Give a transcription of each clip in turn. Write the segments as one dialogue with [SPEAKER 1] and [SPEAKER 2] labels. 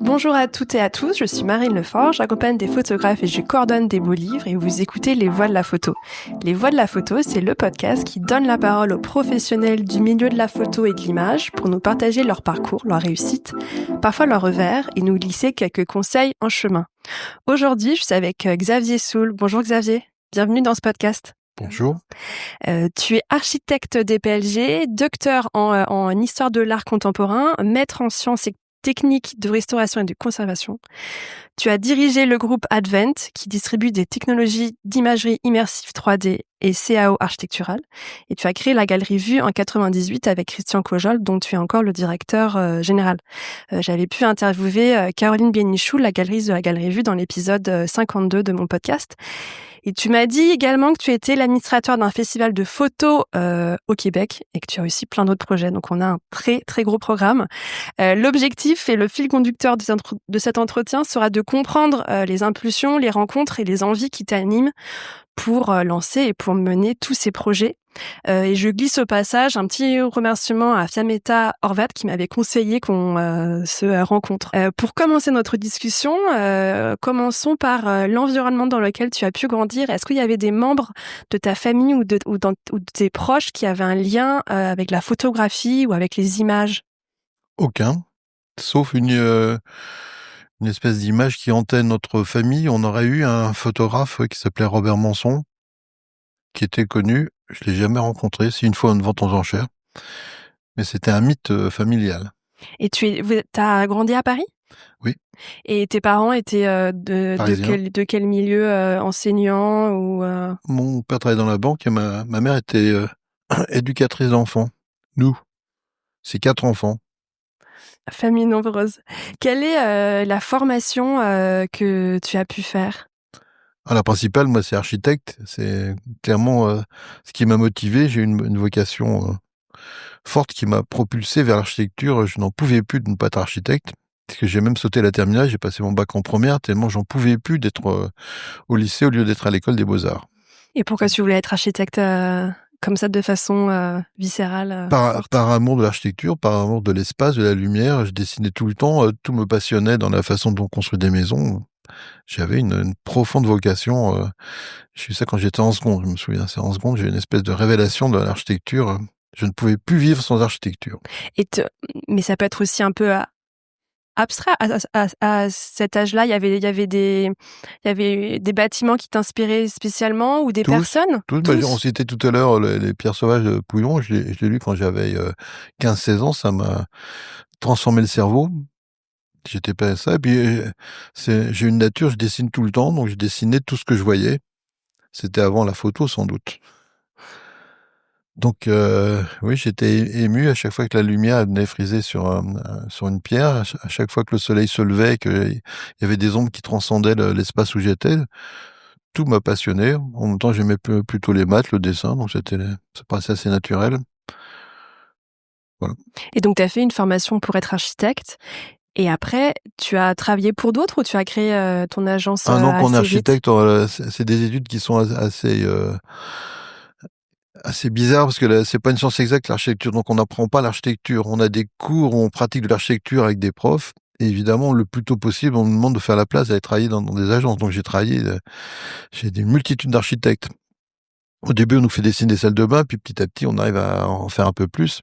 [SPEAKER 1] Bonjour à toutes et à tous, je suis Marine Lefort, j'accompagne des photographes et je coordonne des beaux livres et vous écoutez Les Voix de la photo. Les Voix de la photo, c'est le podcast qui donne la parole aux professionnels du milieu de la photo et de l'image pour nous partager leur parcours, leur réussite, parfois leur revers et nous glisser quelques conseils en chemin. Aujourd'hui, je suis avec Xavier Soul. Bonjour Xavier, bienvenue dans ce podcast.
[SPEAKER 2] Bonjour.
[SPEAKER 1] Tu es architecte DPLG, docteur en histoire de l'art contemporain, maître en sciences et techniques de restauration et de conservation. Tu as dirigé le groupe Advent, qui distribue des technologies d'imagerie immersive 3D et CAO architectural. Et tu as créé la Galerie Vue en 98 avec Christian Cojol, dont tu es encore le directeur général. J'avais pu interviewer Caroline Bénichou, la galeriste de la Galerie Vue, dans l'épisode 52 de mon podcast. Et tu m'as dit également que tu étais l'administrateur d'un festival de photos au Québec et que tu as aussi plein d'autres projets. Donc, on a un très, très gros programme. L'objectif et le fil conducteur de cet entretien sera de comprendre les impulsions, les rencontres et les envies qui t'animent pour lancer et pour mener tous ces projets. Et je glisse au passage un petit remerciement à Fiametta Horvat qui m'avait conseillé qu'on se rencontre. Pour commencer notre discussion, commençons par l'environnement dans lequel tu as pu grandir. Est-ce qu'il y avait des membres de ta famille ou de tes proches qui avaient un lien avec la photographie ou avec les images ?
[SPEAKER 2] Aucun, sauf une espèce d'image qui hantait notre famille. On aurait eu un photographe qui s'appelait Robert Manson, qui était connu. Je l'ai jamais rencontré, c'est une fois une vente aux enchères. Mais c'était un mythe familial.
[SPEAKER 1] Et t'as grandi à Paris ?
[SPEAKER 2] Oui.
[SPEAKER 1] Et tes parents étaient de quel milieu, enseignants ou
[SPEAKER 2] Mon père travaillait dans la banque et ma mère était éducatrice d'enfants. Nous, c'est 4 enfants.
[SPEAKER 1] Famille nombreuse. Quelle est la formation que tu as pu faire ?
[SPEAKER 2] La principale, moi, c'est architecte. C'est clairement ce qui m'a motivé. J'ai une vocation forte qui m'a propulsé vers l'architecture. Je n'en pouvais plus de ne pas être architecte. Parce que j'ai même sauté la terminale, j'ai passé mon bac en première, tellement j'en pouvais plus d'être au lycée au lieu d'être à l'école des Beaux-Arts.
[SPEAKER 1] Et pourquoi tu voulais être architecte comme ça de façon viscérale
[SPEAKER 2] Par amour de l'architecture, par amour de l'espace, de la lumière. Je dessinais tout le temps, tout me passionnait dans la façon dont on construit des maisons. J'avais une profonde vocation. J'ai eu ça quand j'étais en seconde, je me souviens. C'est en seconde, j'ai eu une espèce de révélation de l'architecture. Je ne pouvais plus vivre sans architecture.
[SPEAKER 1] Mais ça peut être aussi un peu abstrait. À cet âge-là, il y avait des bâtiments qui t'inspiraient spécialement ou des personnes ?
[SPEAKER 2] Tous. On citait tout à l'heure les Pierres sauvages de Pouillon. Je l'ai lu quand j'avais 15-16 ans. Ça m'a transformé le cerveau. J'étais pas à ça. Et puis, j'ai une nature, je dessine tout le temps. Donc, je dessinais tout ce que je voyais. C'était avant la photo, sans doute. Donc, oui, j'étais ému à chaque fois que la lumière venait friser sur une pierre, à chaque fois que le soleil se levait, qu'il y avait des ombres qui transcendaient l'espace où j'étais. Tout m'a passionné. En même temps, j'aimais plutôt les maths, le dessin, donc ça paraissait assez naturel. Voilà.
[SPEAKER 1] Et donc, tu as fait une formation pour être architecte. Et après, tu as travaillé pour d'autres ou tu as créé ton agence
[SPEAKER 2] non, qu'on est
[SPEAKER 1] assez vite ?
[SPEAKER 2] architecte, c'est des études qui sont assez bizarres parce que c'est pas une science exacte, l'architecture. Donc, on n'apprend pas l'architecture. On a des cours où on pratique de l'architecture avec des profs. Et évidemment, le plus tôt possible, on nous demande de faire la place, d'aller travailler dans des agences. Donc, j'ai des multitudes d'architectes. Au début, on nous fait dessiner des salles de bain, puis petit à petit, on arrive à en faire un peu plus.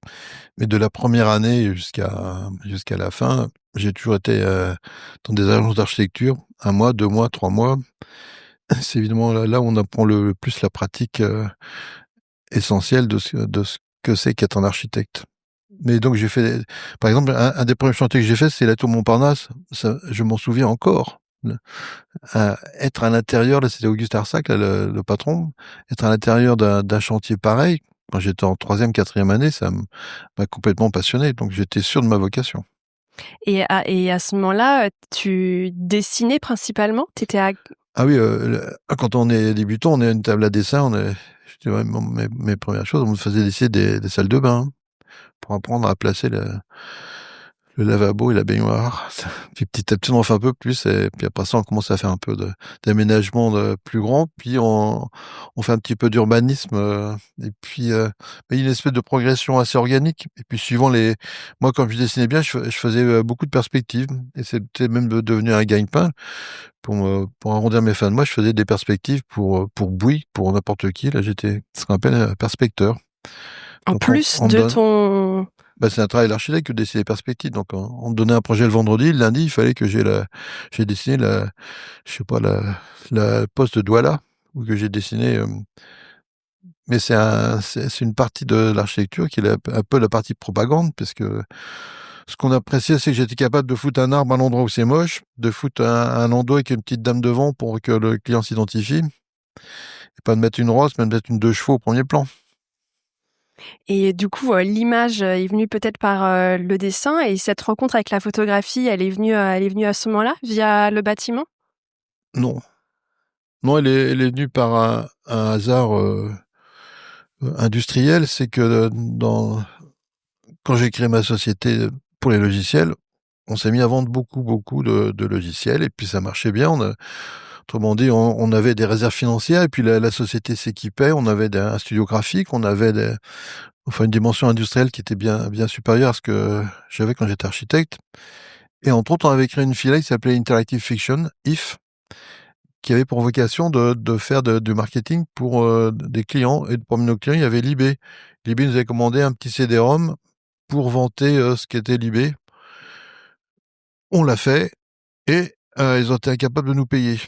[SPEAKER 2] Mais de la première année jusqu'à la fin, j'ai toujours été dans des agences d'architecture, 1 mois, 2 mois, 3 mois. C'est évidemment là où on apprend le plus la pratique essentielle de ce que c'est qu'être un architecte. Mais donc j'ai fait, par exemple, un des premiers chantiers que j'ai fait, c'est la tour Montparnasse. Ça, je m'en souviens encore. Être à l'intérieur, là, c'était Auguste Arsac, là, le patron, être à l'intérieur d'un chantier pareil, quand j'étais en 3e, 4e année, ça m'a complètement passionné. Donc j'étais sûr de ma vocation.
[SPEAKER 1] Et à ce moment-là, tu dessinais principalement ?
[SPEAKER 2] Ah oui, quand on est débutant, on est à une table à dessin, je dirais, mes premières choses, on me faisait dessiner des salles de bain pour apprendre à placer le lavabo et la baignoire. Puis petit à petit, on en fait un peu plus. Et puis après ça, on commence à faire un peu d'aménagement plus grand. Puis on fait un petit peu d'urbanisme. Et puis, mais il y a une espèce de progression assez organique. Et puis suivant moi, quand je dessinais bien, je faisais beaucoup de perspectives. Et c'était même devenu un gagne-pain. Pour arrondir mes fins de mois, je faisais des perspectives pour Bouygues, pour n'importe qui. Là, j'étais ce qu'on appelle un perspecteur.
[SPEAKER 1] En
[SPEAKER 2] Donc,
[SPEAKER 1] plus
[SPEAKER 2] on me
[SPEAKER 1] de
[SPEAKER 2] donne,
[SPEAKER 1] ton...
[SPEAKER 2] bah, c'est un travail d'architecte que de dessiner les perspectives. Donc, on me donnait un projet le vendredi, le lundi, il fallait que j'ai dessiné je sais pas, la poste de Douala, ou que j'ai dessiné, mais c'est une partie de l'architecture qui est un peu la partie propagande, parce que ce qu'on appréciait, c'est que j'étais capable de foutre un arbre à l'endroit où c'est moche, de foutre un landau avec une petite dame devant pour que le client s'identifie, et pas de mettre une rose, mais de mettre une 2 chevaux au premier plan.
[SPEAKER 1] Et du coup, l'image est venue peut-être par le dessin, et cette rencontre avec la photographie, elle est venue à ce moment-là, via le bâtiment?
[SPEAKER 2] Non. Non, elle est venue par un hasard industriel. C'est que quand j'ai créé ma société pour les logiciels, on s'est mis à vendre beaucoup de logiciels, et puis ça marchait bien. Autrement dit, on avait des réserves financières, et puis la société s'équipait. On avait un studio graphique, on avait enfin une dimension industrielle qui était bien supérieure à ce que j'avais quand j'étais architecte. Et entre autres, on avait créé une filiale qui s'appelait Interactive Fiction, IF, qui avait pour vocation de faire du marketing pour des clients. Et parmi nos clients, il y avait Libé. Libé nous avait commandé un petit CD-ROM pour vanter ce qu'était Libé. On l'a fait, et ils ont été incapables de nous payer.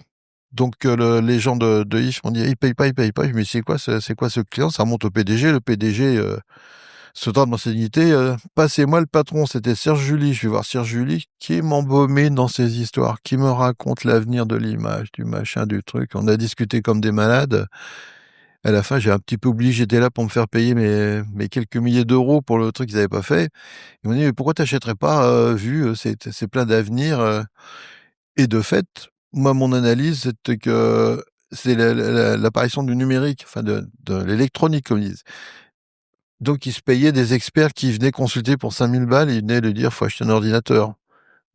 [SPEAKER 2] Donc les gens de IF m'ont dit, ils payent pas, ils payent pas. Je me dis, c'est quoi ce client? Ça remonte au PDG. Le PDG se trompe dans ses dignités. Passez-moi le patron, c'était Serge July. Je vais voir Serge July qui m'embaumait dans ses histoires, qui me raconte l'avenir de l'image, du machin, du truc. On a discuté comme des malades. À la fin, j'ai un petit peu oublié que j'étais là pour me faire payer mes quelques milliers d'euros pour le truc qu'ils n'avaient pas fait. Ils m'ont dit, mais pourquoi t'achèterais pas, vu, c'est plein d'avenir. Et de fait, moi, mon analyse, c'était que c'est l'apparition du numérique, enfin de l'électronique, comme ils disent. Donc, ils se payaient des experts qui venaient consulter pour 5000 balles, et ils venaient lui dire, faut acheter un ordinateur.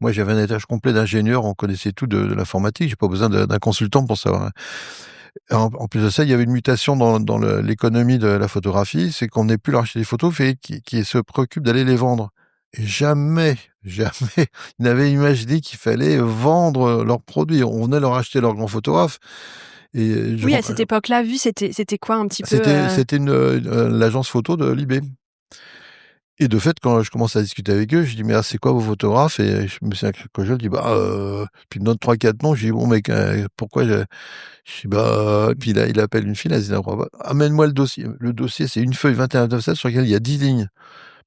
[SPEAKER 2] Moi, j'avais un étage complet d'ingénieurs, on connaissait tout de l'informatique, j'ai pas besoin d'un consultant pour savoir. En plus de ça, il y avait une mutation dans l'économie de la photographie, c'est qu'on n'est plus leur acheter des photos, mais qui se préoccupe d'aller les vendre. Et jamais, ils n'avaient imaginé qu'il fallait vendre leurs produits. On venait leur acheter leur grand photographe. Et
[SPEAKER 1] Oui, à cette époque-là, c'était quoi un petit peu
[SPEAKER 2] c'était l'agence photo de Libé. Et de fait, quand je commence à discuter avec eux, je dis, mais c'est quoi vos photographes? Et je me souviens que je dis, puis il me donne 3-4 noms. Je dis, bon, mec, pourquoi je dis, puis là, il appelle une fille, elle dit, amène-moi le dossier. Le dossier, c'est une feuille 21-27 sur laquelle il y a 10 lignes.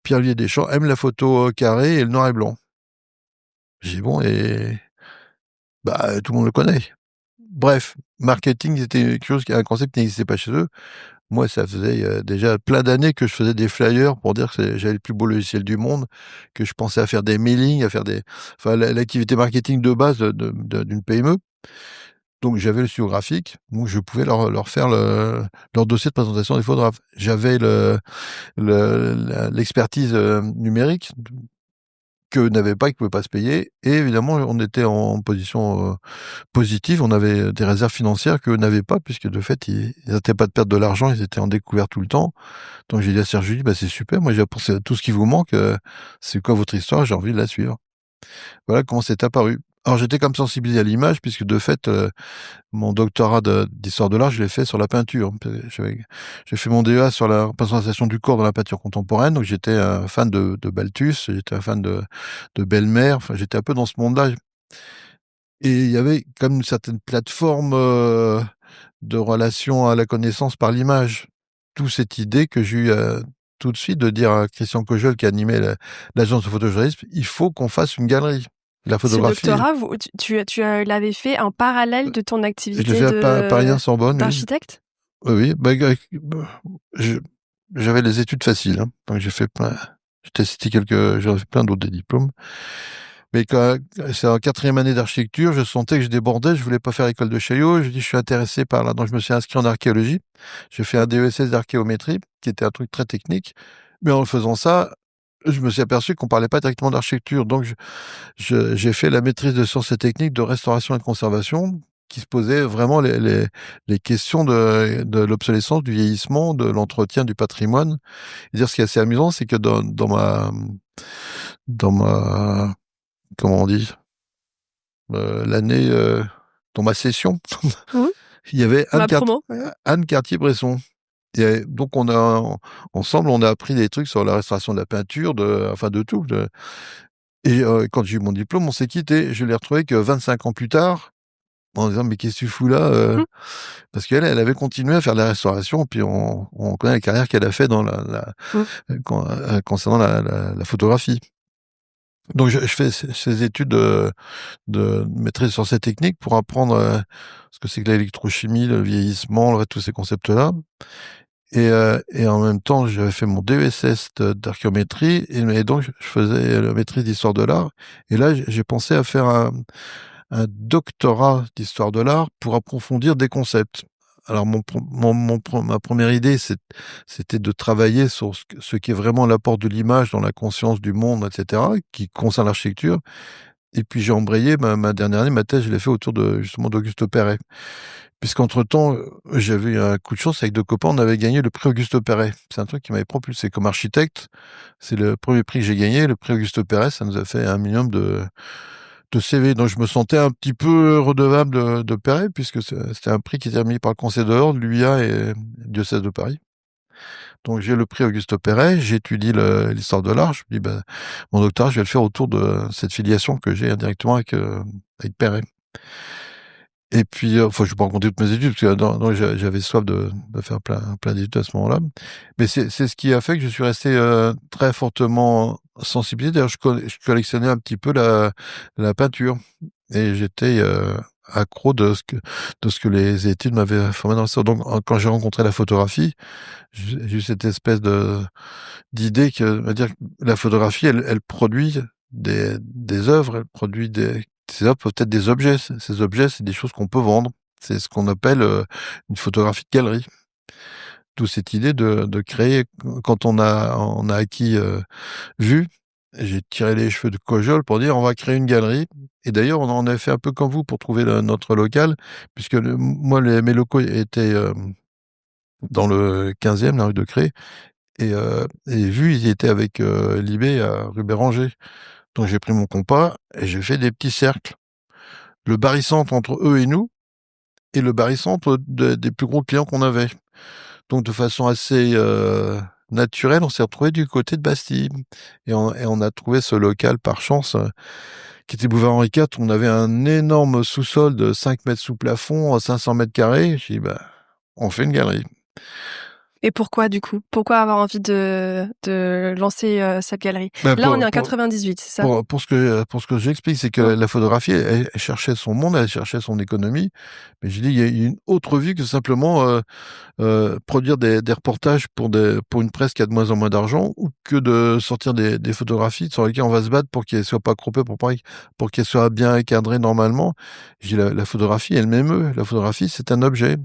[SPEAKER 2] Pierre-Olivier Deschamps aime la photo carrée et le noir et blanc. J'ai dit, bon, et tout le monde le connaît. Bref, marketing, c'était un concept qui n'existait pas chez eux. Moi, ça faisait déjà plein d'années que je faisais des flyers pour dire que j'avais le plus beau logiciel du monde, que je pensais à faire des mailings, enfin, l'activité marketing de base d'une PME. Donc, j'avais le studio graphique, donc je pouvais leur faire leur dossier de présentation des photographes. J'avais l'expertise numérique que n'avaient pas, qu'ils ne pouvaient pas se payer. Et évidemment, on était en position positive. On avait des réserves financières qu'eux n'avaient pas, puisque de fait, ils n'étaient pas de perdre de l'argent, ils étaient en découvert tout le temps. Donc j'ai dit à Serge Julie, c'est super, moi j'ai pensé à tout ce qui vous manque, c'est quoi votre histoire, j'ai envie de la suivre. Voilà comment c'est apparu. Alors j'étais comme sensibilisé à l'image, puisque de fait, mon doctorat d'histoire de l'art, je l'ai fait sur la peinture. J'ai fait mon DEA sur la représentation du corps dans la peinture contemporaine, donc j'étais un fan de Balthus, j'étais un fan de Belmer, enfin j'étais un peu dans ce monde-là. Et il y avait comme une certaine plateforme de relation à la connaissance par l'image. D'où cette idée que j'ai eue tout de suite de dire à Christian Cojol, qui animait l'agence de photojournalisme, il faut qu'on fasse une galerie. La
[SPEAKER 1] Ce
[SPEAKER 2] photographie.
[SPEAKER 1] doctorat, l'avais fait en parallèle de ton
[SPEAKER 2] Je l'ai
[SPEAKER 1] activité
[SPEAKER 2] fait à Paris-Sorbonne, oui.
[SPEAKER 1] d'architecte?
[SPEAKER 2] Oui, je- j'avais les études faciles, hein. Donc j'ai fait j'aurais fait plein d'autres des diplômes. Mais quand c'est en 4e année d'architecture, je sentais que je débordais, je voulais pas faire école de Chaillot, je dis je suis intéressé par là, donc je me suis inscrit en archéologie. J'ai fait un DESS d'archéométrie, qui était un truc très technique, mais en faisant ça, je me suis aperçu qu'on parlait pas directement d'architecture. Donc, j'ai fait la maîtrise de sciences et techniques de restauration et de conservation, qui se posait vraiment les questions de l'obsolescence, du vieillissement, de l'entretien du patrimoine. Et dire, ce qui est assez amusant, c'est que dans ma, comment on dit, l'année, dans ma session,
[SPEAKER 1] Mmh.
[SPEAKER 2] il y avait
[SPEAKER 1] Ma promo.
[SPEAKER 2] Anne Cartier-Bresson. Et donc ensemble, on a appris des trucs sur la restauration de la peinture, enfin de tout. Et quand j'ai eu mon diplôme, on s'est quitté. Je l'ai retrouvé que 25 ans plus tard, en disant mais qu'est-ce que tu fous là
[SPEAKER 1] Mmh.
[SPEAKER 2] Parce qu'elle avait continué à faire de la restauration. Puis on connaît la carrière qu'elle a fait dans
[SPEAKER 1] Mmh.
[SPEAKER 2] concernant la photographie. Donc je fais ces études de maîtrise sur ces techniques pour apprendre ce que c'est que l'électrochimie, le vieillissement, tous ces concepts-là. Et en même temps, j'avais fait mon DESS d'archéométrie, et donc je faisais la maîtrise d'histoire de l'art. Et là, j'ai pensé à faire un doctorat d'histoire de l'art pour approfondir des concepts. Alors ma première idée, c'était de travailler sur ce qui est vraiment l'apport de l'image dans la conscience du monde, etc., qui concerne l'architecture. Et puis j'ai embrayé ma dernière année, ma thèse, je l'ai fait autour justement d'Auguste Perret. Puisqu'entre-temps, j'avais eu un coup de chance avec deux copains, on avait gagné le prix Auguste Perret. C'est un truc qui m'avait propulsé comme architecte. C'est le premier prix que j'ai gagné, le prix Auguste Perret, ça nous a fait un minimum de CV. Donc je me sentais un petit peu redevable de Perret, puisque c'était un prix qui était remis par le Conseil de l'Ordre, l'UIA et le diocèse de Paris. Donc j'ai le prix Auguste Perret, j'étudie l'histoire de l'art, je me dis, mon doctorat, je vais le faire autour de cette filiation que j'ai indirectement avec Perret. Et puis, enfin, je vais pas raconter toutes mes études, parce que j'avais soif de faire plein d'études à ce moment-là. Mais c'est ce qui a fait que je suis resté très fortement sensibilisé. D'ailleurs, je collectionnais un petit peu la peinture. Et j'étais accro de ce que les études m'avaient formé dans ça. Donc, quand j'ai rencontré la photographie, j'ai eu cette espèce d'idée que, on va dire, que la photographie, elle produit des œuvres, elle produit ces œuvres peuvent être des objets. Ces objets, c'est des choses qu'on peut vendre. C'est ce qu'on appelle une photographie de galerie. D'où cette idée de créer, quand on a acquis vue, j'ai tiré les cheveux de Cojol pour dire on va créer une galerie. Et d'ailleurs, on en a fait un peu comme vous pour trouver notre local, puisque moi, mes locaux étaient dans le 15e, la rue de Cré, et vu, ils étaient avec Libé à rue Béranger. Donc j'ai pris mon compas et j'ai fait des petits cercles. Le barycentre entre eux et nous, et le barycentre des plus gros clients qu'on avait. Donc de façon assez naturelle, on s'est retrouvé du côté de Bastille. Et on a trouvé ce local par chance, qui était boulevard Henri IV. On avait un énorme sous-sol de 5 mètres sous plafond, 500 mètres carrés. J'ai dit, on fait une galerie.
[SPEAKER 1] Et pourquoi, du coup? Pourquoi avoir envie de lancer cette galerie? Là, on est en 98, c'est ça?
[SPEAKER 2] Pour ce que j'explique, c'est que la photographie, elle cherchait son monde, elle cherchait son économie. Mais je dis, il y a une autre vie que simplement produire des reportages pour une presse qui a de moins en moins d'argent, ou que de sortir des photographies sur lesquelles on va se battre pour qu'elles soient pas croppées, pour qu'elles soient bien cadrées normalement. Je dis, la photographie, elle m'émeut. La photographie, c'est un objet.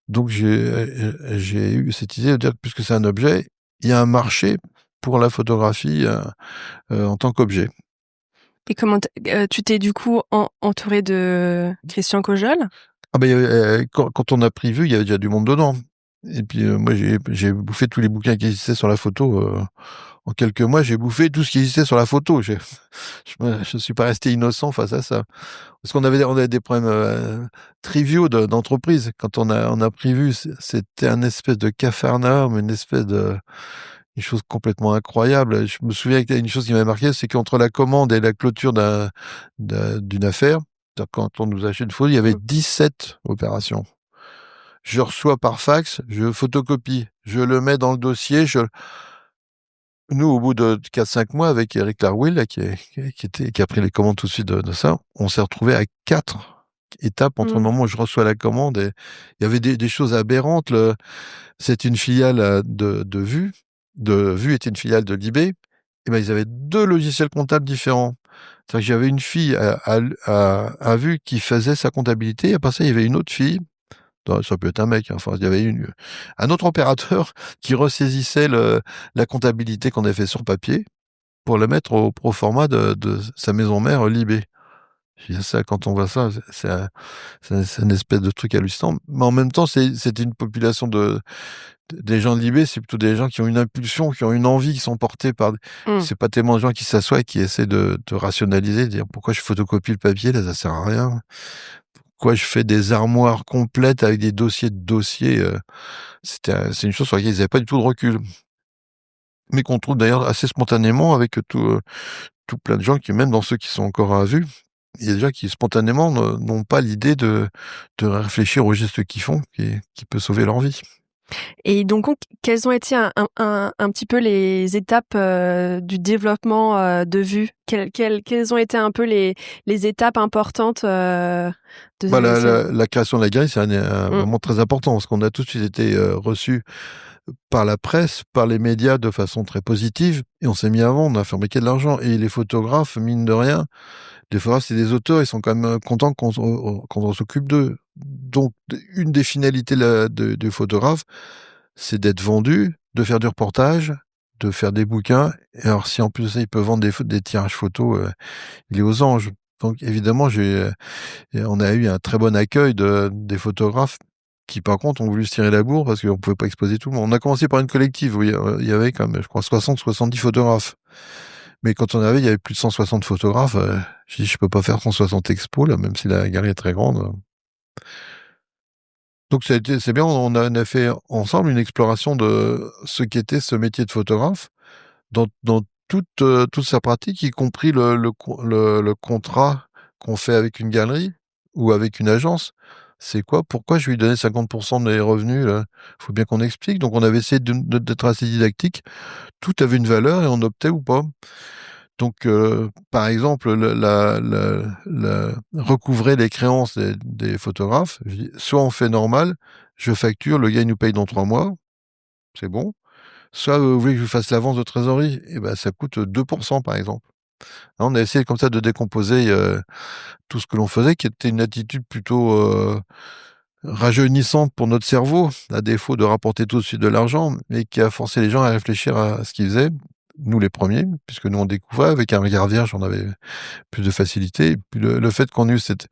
[SPEAKER 2] Donc j'ai eu cette idée de dire que puisque c'est un objet, il y a un marché pour la photographie en tant qu'objet.
[SPEAKER 1] Et comment tu t'es du coup entouré de Christian Cojol?
[SPEAKER 2] Ah ben quand on a pris vue, il y avait déjà du monde dedans. Et puis moi j'ai bouffé tous les bouquins qui existaient sur la photo. En quelques mois, j'ai bouffé tout ce qui existait sur la photo. Je suis pas resté innocent face à ça. Parce on avait des problèmes triviaux d'entreprise. Quand on a pris vue, c'était un espèce de capharnaüm, une chose complètement incroyable. Je me souviens qu'il y a une chose qui m'a marqué, c'est qu'entre la commande et la clôture d'une affaire, quand on nous achète une photo, il y avait 17 opérations. Je reçois par fax, je photocopie, je le mets dans le dossier, nous, au bout de 4-5 mois, avec Eric Larwil, là, qui a pris les commandes tout de suite de ça, on s'est retrouvé à 4 étapes entre le moment où je reçois la commande, et il y avait des choses aberrantes. C'est une filiale de Vue. Vue était une filiale de Libé. Et ils avaient 2 logiciels comptables différents. C'est-à-dire que j'avais une fille à Vue qui faisait sa comptabilité. Et après ça, il y avait une autre fille Ça peut être un mec. Enfin, il y avait un autre opérateur qui ressaisissait la comptabilité qu'on avait fait sur papier pour le mettre au pro forma de sa maison mère Libé. Ça, quand on voit ça, c'est une espèce de truc hallucinant. Mais en même temps, c'était une population des gens de Libé, c'est plutôt des gens qui ont une impulsion, qui ont une envie, qui sont portés par.
[SPEAKER 1] Mm.
[SPEAKER 2] C'est pas tellement des gens qui s'assoient et qui essaient de rationaliser, de dire pourquoi je photocopie le papier, là, ça sert à rien. Pourquoi je fais des armoires complètes avec des dossiers de dossiers. C'est une chose sur laquelle ils n'avaient pas du tout de recul. Mais qu'on trouve d'ailleurs assez spontanément avec tout plein de gens qui, même dans ceux qui sont encore à vue, il y a des gens qui spontanément n'ont pas l'idée de réfléchir aux gestes qu'ils font, qui peut sauver leur vie.
[SPEAKER 1] Et donc, quelles ont été un petit peu les étapes du développement de Vue? Quelles ont été un peu les étapes importantes
[SPEAKER 2] La création de la grille, c'est vraiment très important, parce qu'on a tout de suite été reçus par la presse, par les médias de façon très positive, et on s'est mis à vendre, on a fabriqué de l'argent. Et les photographes, mine de rien, les photographes, c'est des auteurs, ils sont quand même contents quand on s'occupe d'eux. Donc, une des finalités du photographe, c'est d'être vendu, de faire du reportage, de faire des bouquins. Et alors, si en plus ça, il peut vendre des tirages photos, il est aux anges. Donc, évidemment, on a eu un très bon accueil des photographes qui, par contre, ont voulu se tirer la bourre parce qu'on pouvait pas exposer tout le monde. On a commencé par une collective où il y avait quand même, je crois, 60-70 photographes. Mais quand il y avait plus de 160 photographes. J'ai dit, je peux pas faire 160 expos, là, même si la galerie est très grande. Donc c'est bien, on a fait ensemble une exploration de ce qu'était ce métier de photographe dans toute sa pratique, y compris le contrat qu'on fait avec une galerie ou avec une agence. C'est quoi? Pourquoi je lui donnais 50% de mes revenus, là? Faut bien qu'on explique. Donc on avait essayé d'être assez didactique. Tout avait une valeur et on optait ou pas. Donc, par exemple, recouvrer les créances des photographes, soit on fait normal, je facture, le gars il nous paye dans 3 mois, c'est bon. Soit vous voulez que je vous fasse l'avance de trésorerie, et ben ça coûte 2% par exemple. Là, on a essayé comme ça de décomposer tout ce que l'on faisait, qui était une attitude plutôt rajeunissante pour notre cerveau, à défaut de rapporter tout de suite de l'argent, mais qui a forcé les gens à réfléchir à ce qu'ils faisaient. Nous les premiers, puisque nous on découvrait avec un regard vierge, on avait plus de facilité. Et puis le fait qu'on ait eu cet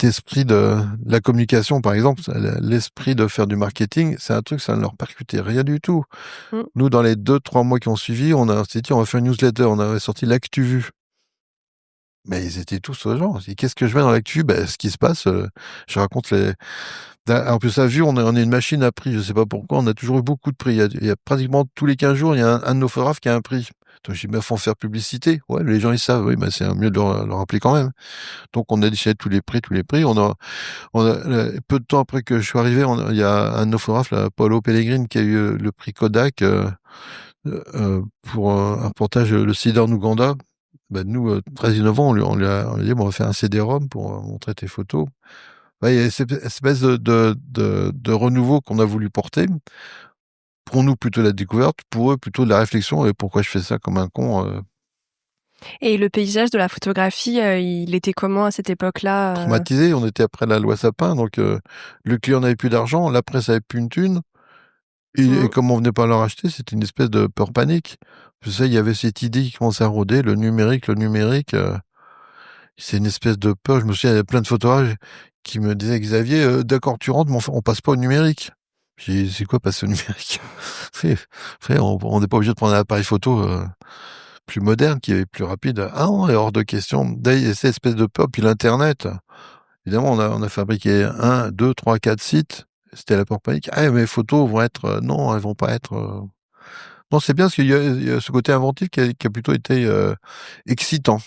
[SPEAKER 2] esprit de la communication, par exemple, l'esprit de faire du marketing, c'est un truc, ça ne leur percutait rien du tout.
[SPEAKER 1] Mm.
[SPEAKER 2] Nous, dans les 2-3 mois qui ont suivi, on s'est dit, on va faire une newsletter, on avait sorti l'Actu Vue. Mais ils étaient tous aux gens. Qu'est-ce que je mets dans l'actu? Ben, ce qui se passe, je raconte En plus, à Vue, on est une machine à prix. Je sais pas pourquoi. On a toujours eu beaucoup de prix. Il y a pratiquement tous les 15 jours, il y a un de nos photographes qui a un prix. Donc, j'ai dit, faut en faire publicité. Ouais, les gens, ils savent. Oui, mais c'est mieux de leur rappeler quand même. Donc, on a décidé tous les prix. Peu de temps après que je suis arrivé, il y a un de nos photographes, là, Paolo Pellegrini, qui a eu le prix Kodak, pour un reportage, le sida en Ouganda. Ben, nous, très innovants, on lui a dit, bon, on va faire un CD-ROM pour montrer tes photos. Ouais, il y a cette espèce de renouveau qu'on a voulu porter. Pour nous, plutôt la découverte, pour eux, plutôt de la réflexion. Et pourquoi je fais ça comme un con
[SPEAKER 1] Et le paysage de la photographie, il était comment à cette époque-là
[SPEAKER 2] Traumatisé. On était après la loi Sapin, donc le client n'avait plus d'argent, la presse avait plus une thune. Et comme on venait pas leur acheter, c'était une espèce de peur panique. Je sais, il y avait cette idée qui commençait à rôder, le numérique. C'est une espèce de peur. Je me souviens, il y avait plein de photographes qui me disaient, Xavier, d'accord, tu rentres, mais on passe pas au numérique. J'ai dit, c'est quoi passer au numérique? Frère, on n'est pas obligé de prendre un appareil photo plus moderne, qui est plus rapide. Ah non, est hors de question. D'ailleurs, cette espèce de peur. Puis l'Internet, évidemment, on a fabriqué 1, 2, 3, 4 sites. C'était la peur panique. Ah, mes photos vont être... non, elles vont pas être... Non, c'est bien parce qu'il y a ce côté inventif qui a plutôt été excitant.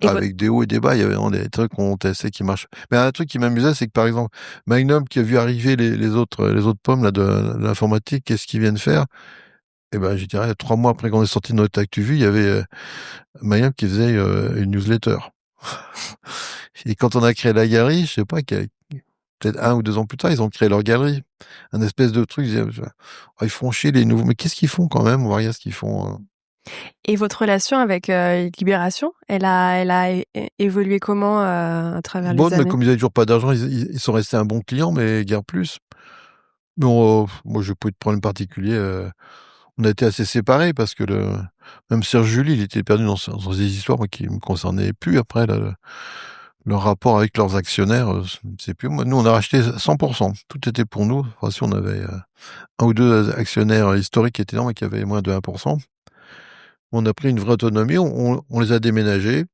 [SPEAKER 2] Avec des hauts et des bas, il y avait vraiment des trucs qu'on testait qui marchent. Mais un truc qui m'amusait, c'est que par exemple, Magnum qui a vu arriver les autres pommes là de l'informatique, qu'est-ce qu'ils viennent faire? Eh ben, je dirais 3 mois après qu'on est sorti de notre ActuVu, il y avait Magnum qui faisait une newsletter. Et quand on a créé la galerie, je sais pas, peut-être 1 ou 2 ans plus tard, ils ont créé leur galerie. Un espèce de truc, ils font chier les nouveaux. Mais qu'est-ce qu'ils font quand même? On va regarder ce qu'ils font.
[SPEAKER 1] Et votre relation avec Libération, elle a évolué comment à travers les
[SPEAKER 2] Bonne, mais
[SPEAKER 1] années?
[SPEAKER 2] comme ils avaient toujours pas d'argent, ils sont restés un bon client, mais guère plus. Non, moi, j'ai pas eu de problème particulier. On a été assez séparés parce que même Serge Julie, il était perdu dans des histoires moi, qui me concernaient plus. Après, là, le rapport avec leurs actionnaires, c'est plus moi. Nous, on a racheté 100%. Tout était pour nous. Enfin, si on avait un ou deux actionnaires historiques qui étaient énormes et qui avaient moins de 1%, on a pris une vraie autonomie. On les a déménagés.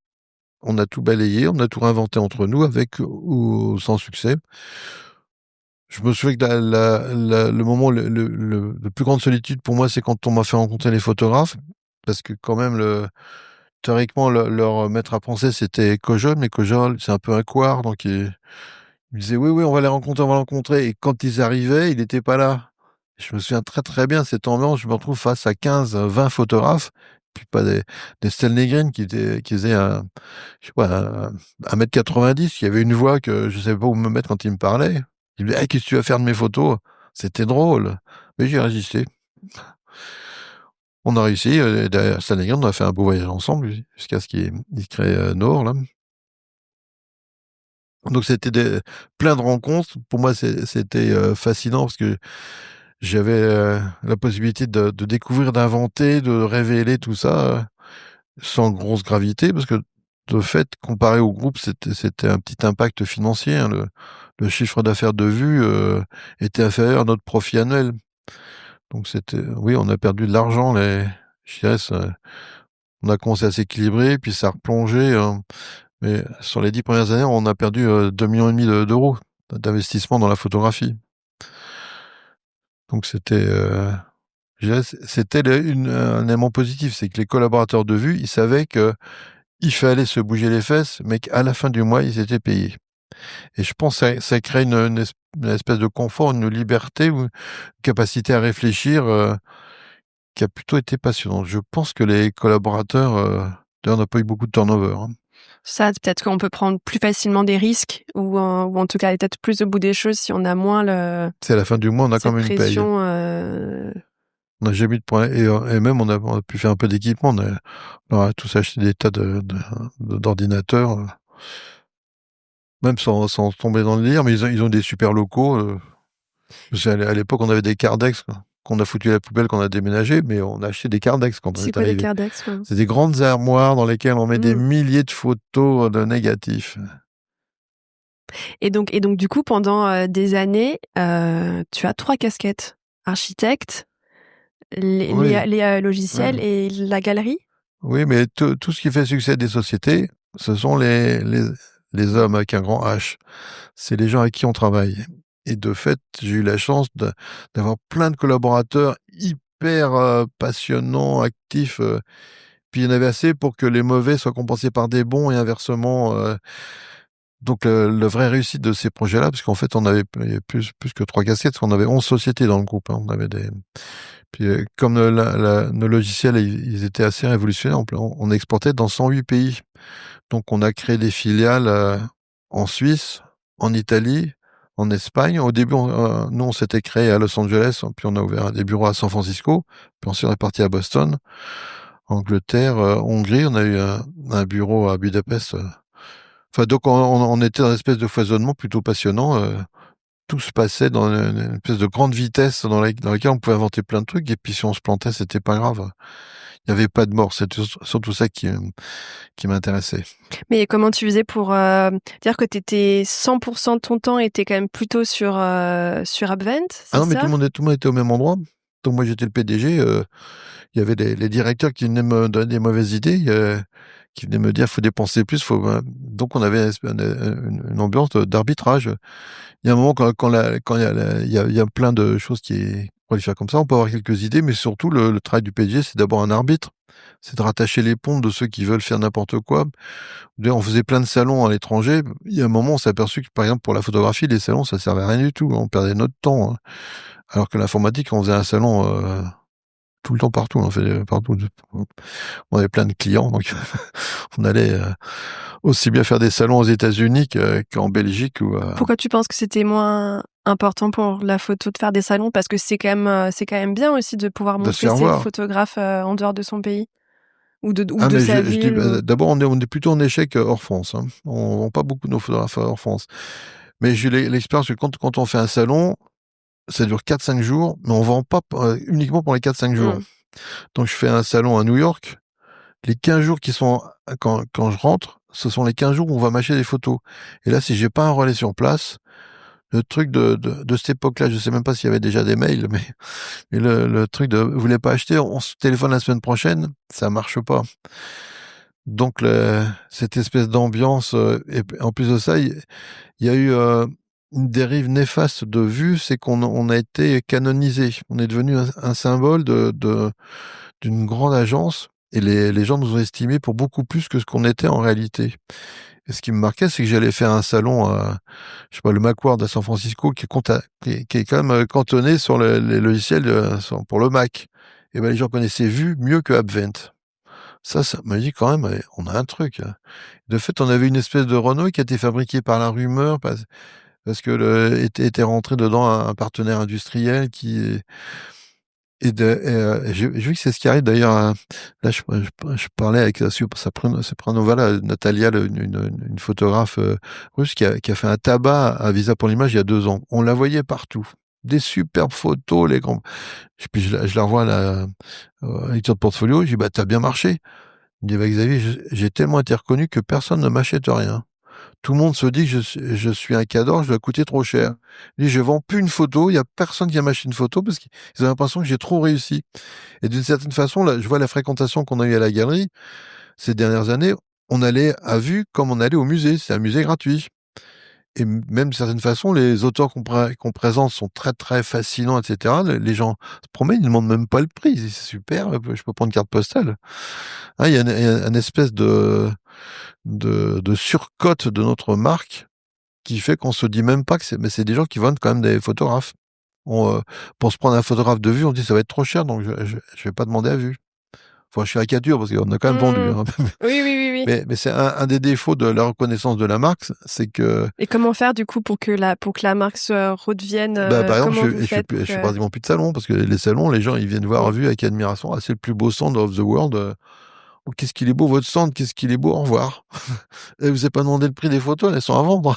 [SPEAKER 2] On a tout balayé. On a tout réinventé entre nous avec ou sans succès. Je me souviens que le moment, le plus grande solitude pour moi, c'est quand on m'a fait rencontrer les photographes, parce que quand même, théoriquement, leur maître à penser, c'était Kojol, mais Kojol, c'est un peu un couard, donc il me disait, oui, oui, on va les rencontrer, on va les rencontrer. Et quand ils arrivaient, il n'était pas là. Je me souviens très, très bien de cette ambiance. Je me retrouve face à 15, 20 photographes, puis pas des Stelnegren qui faisaient je sais pas, 1,90 m, qui avait une voix que je savais pas où me mettre quand il me parlait. Il me dit, hey, qu'est-ce que tu vas faire de mes photos? C'était drôle. Mais j'ai résisté. On a réussi. Derrière Stelnegren, on a fait un beau voyage ensemble jusqu'à ce qu'il crée Nord, là. Donc c'était plein de rencontres. Pour moi, c'était fascinant parce que j'avais la possibilité de découvrir, d'inventer, de révéler tout ça sans grosse gravité, parce que de fait, comparé au groupe, c'était un petit impact financier, hein. Le chiffre d'affaires de vue était inférieur à notre profit annuel. Donc oui, on a perdu de l'argent. Je dirais, on a commencé à s'équilibrer, puis ça a replongé. Mais sur les 10 premières années, on a perdu 2,5 millions d'euros d'investissement dans la photographie. Donc je dirais, c'était un élément positif, c'est que les collaborateurs de vue, ils savaient que il fallait se bouger les fesses, mais qu'à la fin du mois, ils étaient payés. Et je pense que ça crée une espèce de confort, une liberté, ou une capacité à réfléchir qui a plutôt été passionnante. Je pense que les collaborateurs, d'ailleurs, on n'a pas eu beaucoup de turnover, hein.
[SPEAKER 1] Ça, peut-être qu'on peut prendre plus facilement des risques ou en tout cas aller peut-être plus au bout des choses si on a moins
[SPEAKER 2] C'est à la fin du mois, on a
[SPEAKER 1] cette
[SPEAKER 2] quand même une paye.
[SPEAKER 1] pression.
[SPEAKER 2] On n'a jamais eu de problème. Et même, on a pu faire un peu d'équipement. On a tous acheté des tas d'ordinateurs, même sans tomber dans le délire, mais ils ont des super locaux. À l'époque, on avait des Cardex quoi, qu'on a foutu à la poubelle, qu'on a déménagé, mais on a acheté des Cardex quand on
[SPEAKER 1] C'est
[SPEAKER 2] est
[SPEAKER 1] quoi des
[SPEAKER 2] arrivé.
[SPEAKER 1] Cardex?
[SPEAKER 2] C'est des grandes armoires dans lesquelles on met des milliers de photos de négatifs.
[SPEAKER 1] Et donc du coup, pendant des années, tu as 3 casquettes. Architecte,
[SPEAKER 2] Oui,
[SPEAKER 1] les logiciels
[SPEAKER 2] ouais.
[SPEAKER 1] et la galerie?
[SPEAKER 2] Oui, mais tout ce qui fait succès des sociétés, ce sont les hommes avec un grand H. C'est les gens avec qui on travaille. Et de fait, j'ai eu la chance d'avoir plein de collaborateurs hyper passionnants, actifs. Puis il y en avait assez pour que les mauvais soient compensés par des bons et inversement. Donc le vrai réussite de ces projets-là, parce qu'en fait il y avait plus que 3 casquettes, parce qu'on avait 11 sociétés dans le groupe, hein. On avait puis comme nos logiciels ils étaient assez révolutionnaires, on exportait dans 108 pays. Donc on a créé des filiales en Suisse, en Italie, en Espagne. Au début, nous on s'était créé à Los Angeles, puis on a ouvert des bureaux à San Francisco, puis ensuite on est parti à Boston, Angleterre, Hongrie. On a eu un bureau à Budapest. Enfin, donc on était dans une espèce de foisonnement plutôt passionnant. Tout se passait dans une espèce de grande vitesse dans laquelle on pouvait inventer plein de trucs. Et puis si on se plantait, c'était pas grave. Il n'y avait pas de mort. C'était surtout ça qui m'intéressait.
[SPEAKER 1] Mais comment tu faisais pour dire que tu étais 100% de ton temps était quand même plutôt sur Upvent,
[SPEAKER 2] Ah
[SPEAKER 1] c'est
[SPEAKER 2] non, mais tout
[SPEAKER 1] ça?
[SPEAKER 2] le monde était au même endroit. Donc moi j'étais le PDG. Il y avait les directeurs qui venaient me donner des mauvaises idées, qui venaient me dire faut dépenser plus. Donc on avait une ambiance d'arbitrage. Il y a un moment quand il y a plein de choses qu'on peut faire comme ça, on peut avoir quelques idées, mais surtout le travail du PDG, c'est d'abord un arbitre. C'est de rattacher les ponts de ceux qui veulent faire n'importe quoi. D'ailleurs, on faisait plein de salons à l'étranger. Il y a un moment, on s'est aperçu que, par exemple, pour la photographie, les salons, ça servait à rien du tout. On perdait notre temps, hein. Alors que l'informatique, on faisait un salon tout le temps partout. On fait partout. On avait plein de clients, donc on allait aussi bien faire des salons aux États-Unis qu'en Belgique ou.
[SPEAKER 1] Pourquoi tu penses que c'était moins important pour la photo de faire des salons? Parce que c'est quand même bien aussi de pouvoir
[SPEAKER 2] De se
[SPEAKER 1] montrer
[SPEAKER 2] faire
[SPEAKER 1] ses
[SPEAKER 2] voir.
[SPEAKER 1] photographes en dehors de son pays. ou de
[SPEAKER 2] Ah, mais
[SPEAKER 1] sa
[SPEAKER 2] je dis,
[SPEAKER 1] ville
[SPEAKER 2] d'abord, on est plutôt en échec hors France. Hein. On vend pas beaucoup nos photographes hors France. Mais j'ai l'expérience que quand on fait un salon, ça dure 4-5 jours, mais on vend pas uniquement pour les 4-5 jours.
[SPEAKER 1] Mmh.
[SPEAKER 2] Donc, je fais un salon à New York. Les 15 jours qui sont, quand je rentre, ce sont les 15 jours où on va m'acheter des photos. Et là, si j'ai pas un relais sur place, le truc de cette époque-là, je sais même pas s'il y avait déjà des mails, mais le truc de vous voulez pas acheter, on se téléphone la semaine prochaine, ça marche pas. Donc, cette espèce d'ambiance, et en plus de ça, il y a eu une dérive néfaste de vue, c'est qu'on a été canonisé. On est devenu un symbole d'une grande agence et les gens nous ont estimés pour beaucoup plus que ce qu'on était en réalité. Et ce qui me marquait, c'est que j'allais faire un salon à, je sais pas, le Macworld à San Francisco, qui est quand même cantonné sur les logiciels pour le Mac. Et ben les gens connaissaient Vue mieux que Advent. Ça m'a dit quand même, on a un truc. Hein. De fait, on avait une espèce de Renault qui a été fabriqué par la rumeur parce que était rentré dedans un partenaire industriel qui j'ai vu que c'est ce qui arrive d'ailleurs. Là, je parlais avec Sopranova, là, Natalia, une photographe russe qui a fait un tabac à Visa pour l'image il y a 2 ans. On la voyait partout. Des superbes photos, les grands. Et puis je la revois à la lecture de portfolio. Je dis, bah, t'as bien marché. Il me dit, bah, Xavier, j'ai tellement été reconnu que personne ne m'achète rien. Tout le monde se dit que je suis un cador, je dois coûter trop cher. Je dis, je vends plus une photo, il y a personne qui va m'acheter une photo parce qu'ils ont l'impression que j'ai trop réussi. Et d'une certaine façon, là, je vois la fréquentation qu'on a eue à la galerie ces dernières années. On allait à Vue comme on allait au musée. C'est un musée gratuit. Et même d'une certaine façon, les auteurs qu'on présente sont très très fascinants, etc. Les gens se promènent, ils ne demandent même pas le prix. Ils disent, c'est super, je peux prendre une carte postale. Ah, il y a une espèce de surcote de notre marque qui fait qu'on se dit même pas que mais c'est des gens qui vendent quand même des photographes. Pour se prendre un photographe de vue, on dit ça va être trop cher, donc je vais pas demander à vue. Enfin, je caricature parce qu'on a quand même vendu.
[SPEAKER 1] Mmh.
[SPEAKER 2] Hein.
[SPEAKER 1] Oui, oui, oui, oui.
[SPEAKER 2] Mais c'est un des défauts de la reconnaissance de la marque, c'est que,
[SPEAKER 1] Et comment faire du coup pour que la marque se redevienne
[SPEAKER 2] bah, par exemple,
[SPEAKER 1] comment vous faites pour
[SPEAKER 2] je fais
[SPEAKER 1] que
[SPEAKER 2] pratiquement plus de salons parce que les salons, les gens ils viennent voir à
[SPEAKER 1] Mmh.
[SPEAKER 2] vue avec admiration. Ah, c'est le plus beau stand of the world. Oh, qu'est-ce qu'il est beau votre stand, qu'est-ce qu'il est beau, au revoir. Et vous avez pas demandé le prix des photos, elles sont à vendre.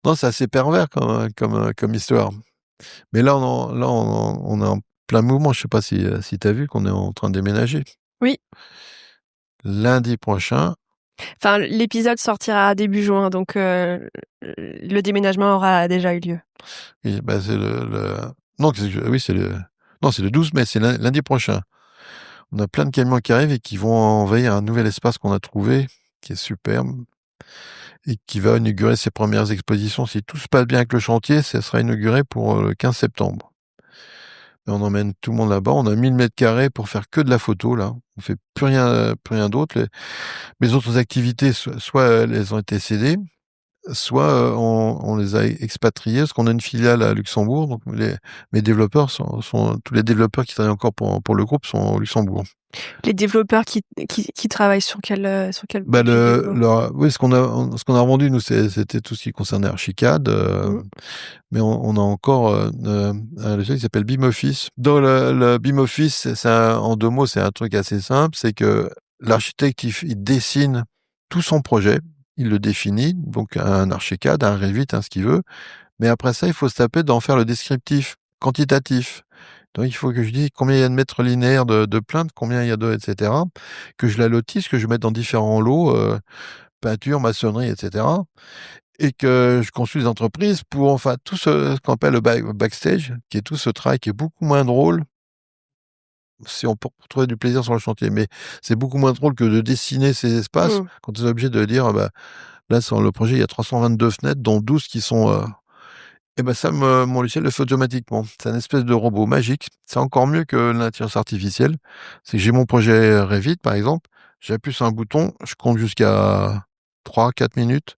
[SPEAKER 2] Non, c'est assez pervers comme histoire. Mais là, on est en plein mouvement. Je sais pas si tu as vu qu'on est en train de déménager.
[SPEAKER 1] Oui.
[SPEAKER 2] Lundi prochain,
[SPEAKER 1] Enfin, l'épisode sortira début juin, donc le déménagement aura déjà eu lieu.
[SPEAKER 2] et bah, c'est non, oui, non, c'est le 12 mai, c'est lundi prochain. On a plein de camions qui arrivent et qui vont envahir un nouvel espace qu'on a trouvé, qui est superbe, et qui va inaugurer ses premières expositions. Si tout se passe bien avec le chantier, ça sera inauguré pour le 15 septembre. Et on emmène tout le monde là-bas. On a 1000 mètres carrés pour faire que de la photo, là. On fait plus rien d'autre. Mes autres activités, soit elles ont été cédées, soit on les a expatriées, parce qu'on a une filiale à Luxembourg. Donc mes développeurs tous les développeurs qui travaillent encore pour le groupe sont au Luxembourg.
[SPEAKER 1] Les développeurs qui travaillent sur quel
[SPEAKER 2] Bah
[SPEAKER 1] produit du coup?
[SPEAKER 2] oui, ce qu'on a vendu, nous, c'était tout ce qui concernait Archicad,
[SPEAKER 1] Mmh.
[SPEAKER 2] mais on a encore un logiciel qui s'appelle BIMoffice. Dans le BIMoffice, en 2 mots, c'est un truc assez simple, c'est que l'architecte, il dessine tout son projet, il le définit, donc un Archicad, un Revit, ce qu'il veut, mais après ça, il faut se taper d'en faire le descriptif quantitatif. Donc, il faut que je dise combien il y a de mètres linéaires de plainte, combien il y a etc., que je la lotisse, que je mette dans différents lots, peinture, maçonnerie, etc., et que je consulte les entreprises pour, enfin, tout ce qu'on appelle le backstage, qui est tout ce travail qui est beaucoup moins drôle, si on peut trouver du plaisir sur le chantier, mais c'est beaucoup moins drôle que de dessiner ces espaces,
[SPEAKER 1] Mmh.
[SPEAKER 2] quand on est obligé de dire, ah bah, là, sur le projet, il y a 322 fenêtres, dont 12 qui sont, et ben ça, mon logiciel le fait automatiquement. C'est un espèce de robot magique. C'est encore mieux que l'intelligence artificielle. C'est que j'ai mon projet Revit, par exemple. J'appuie sur un bouton, je compte jusqu'à 3-4 minutes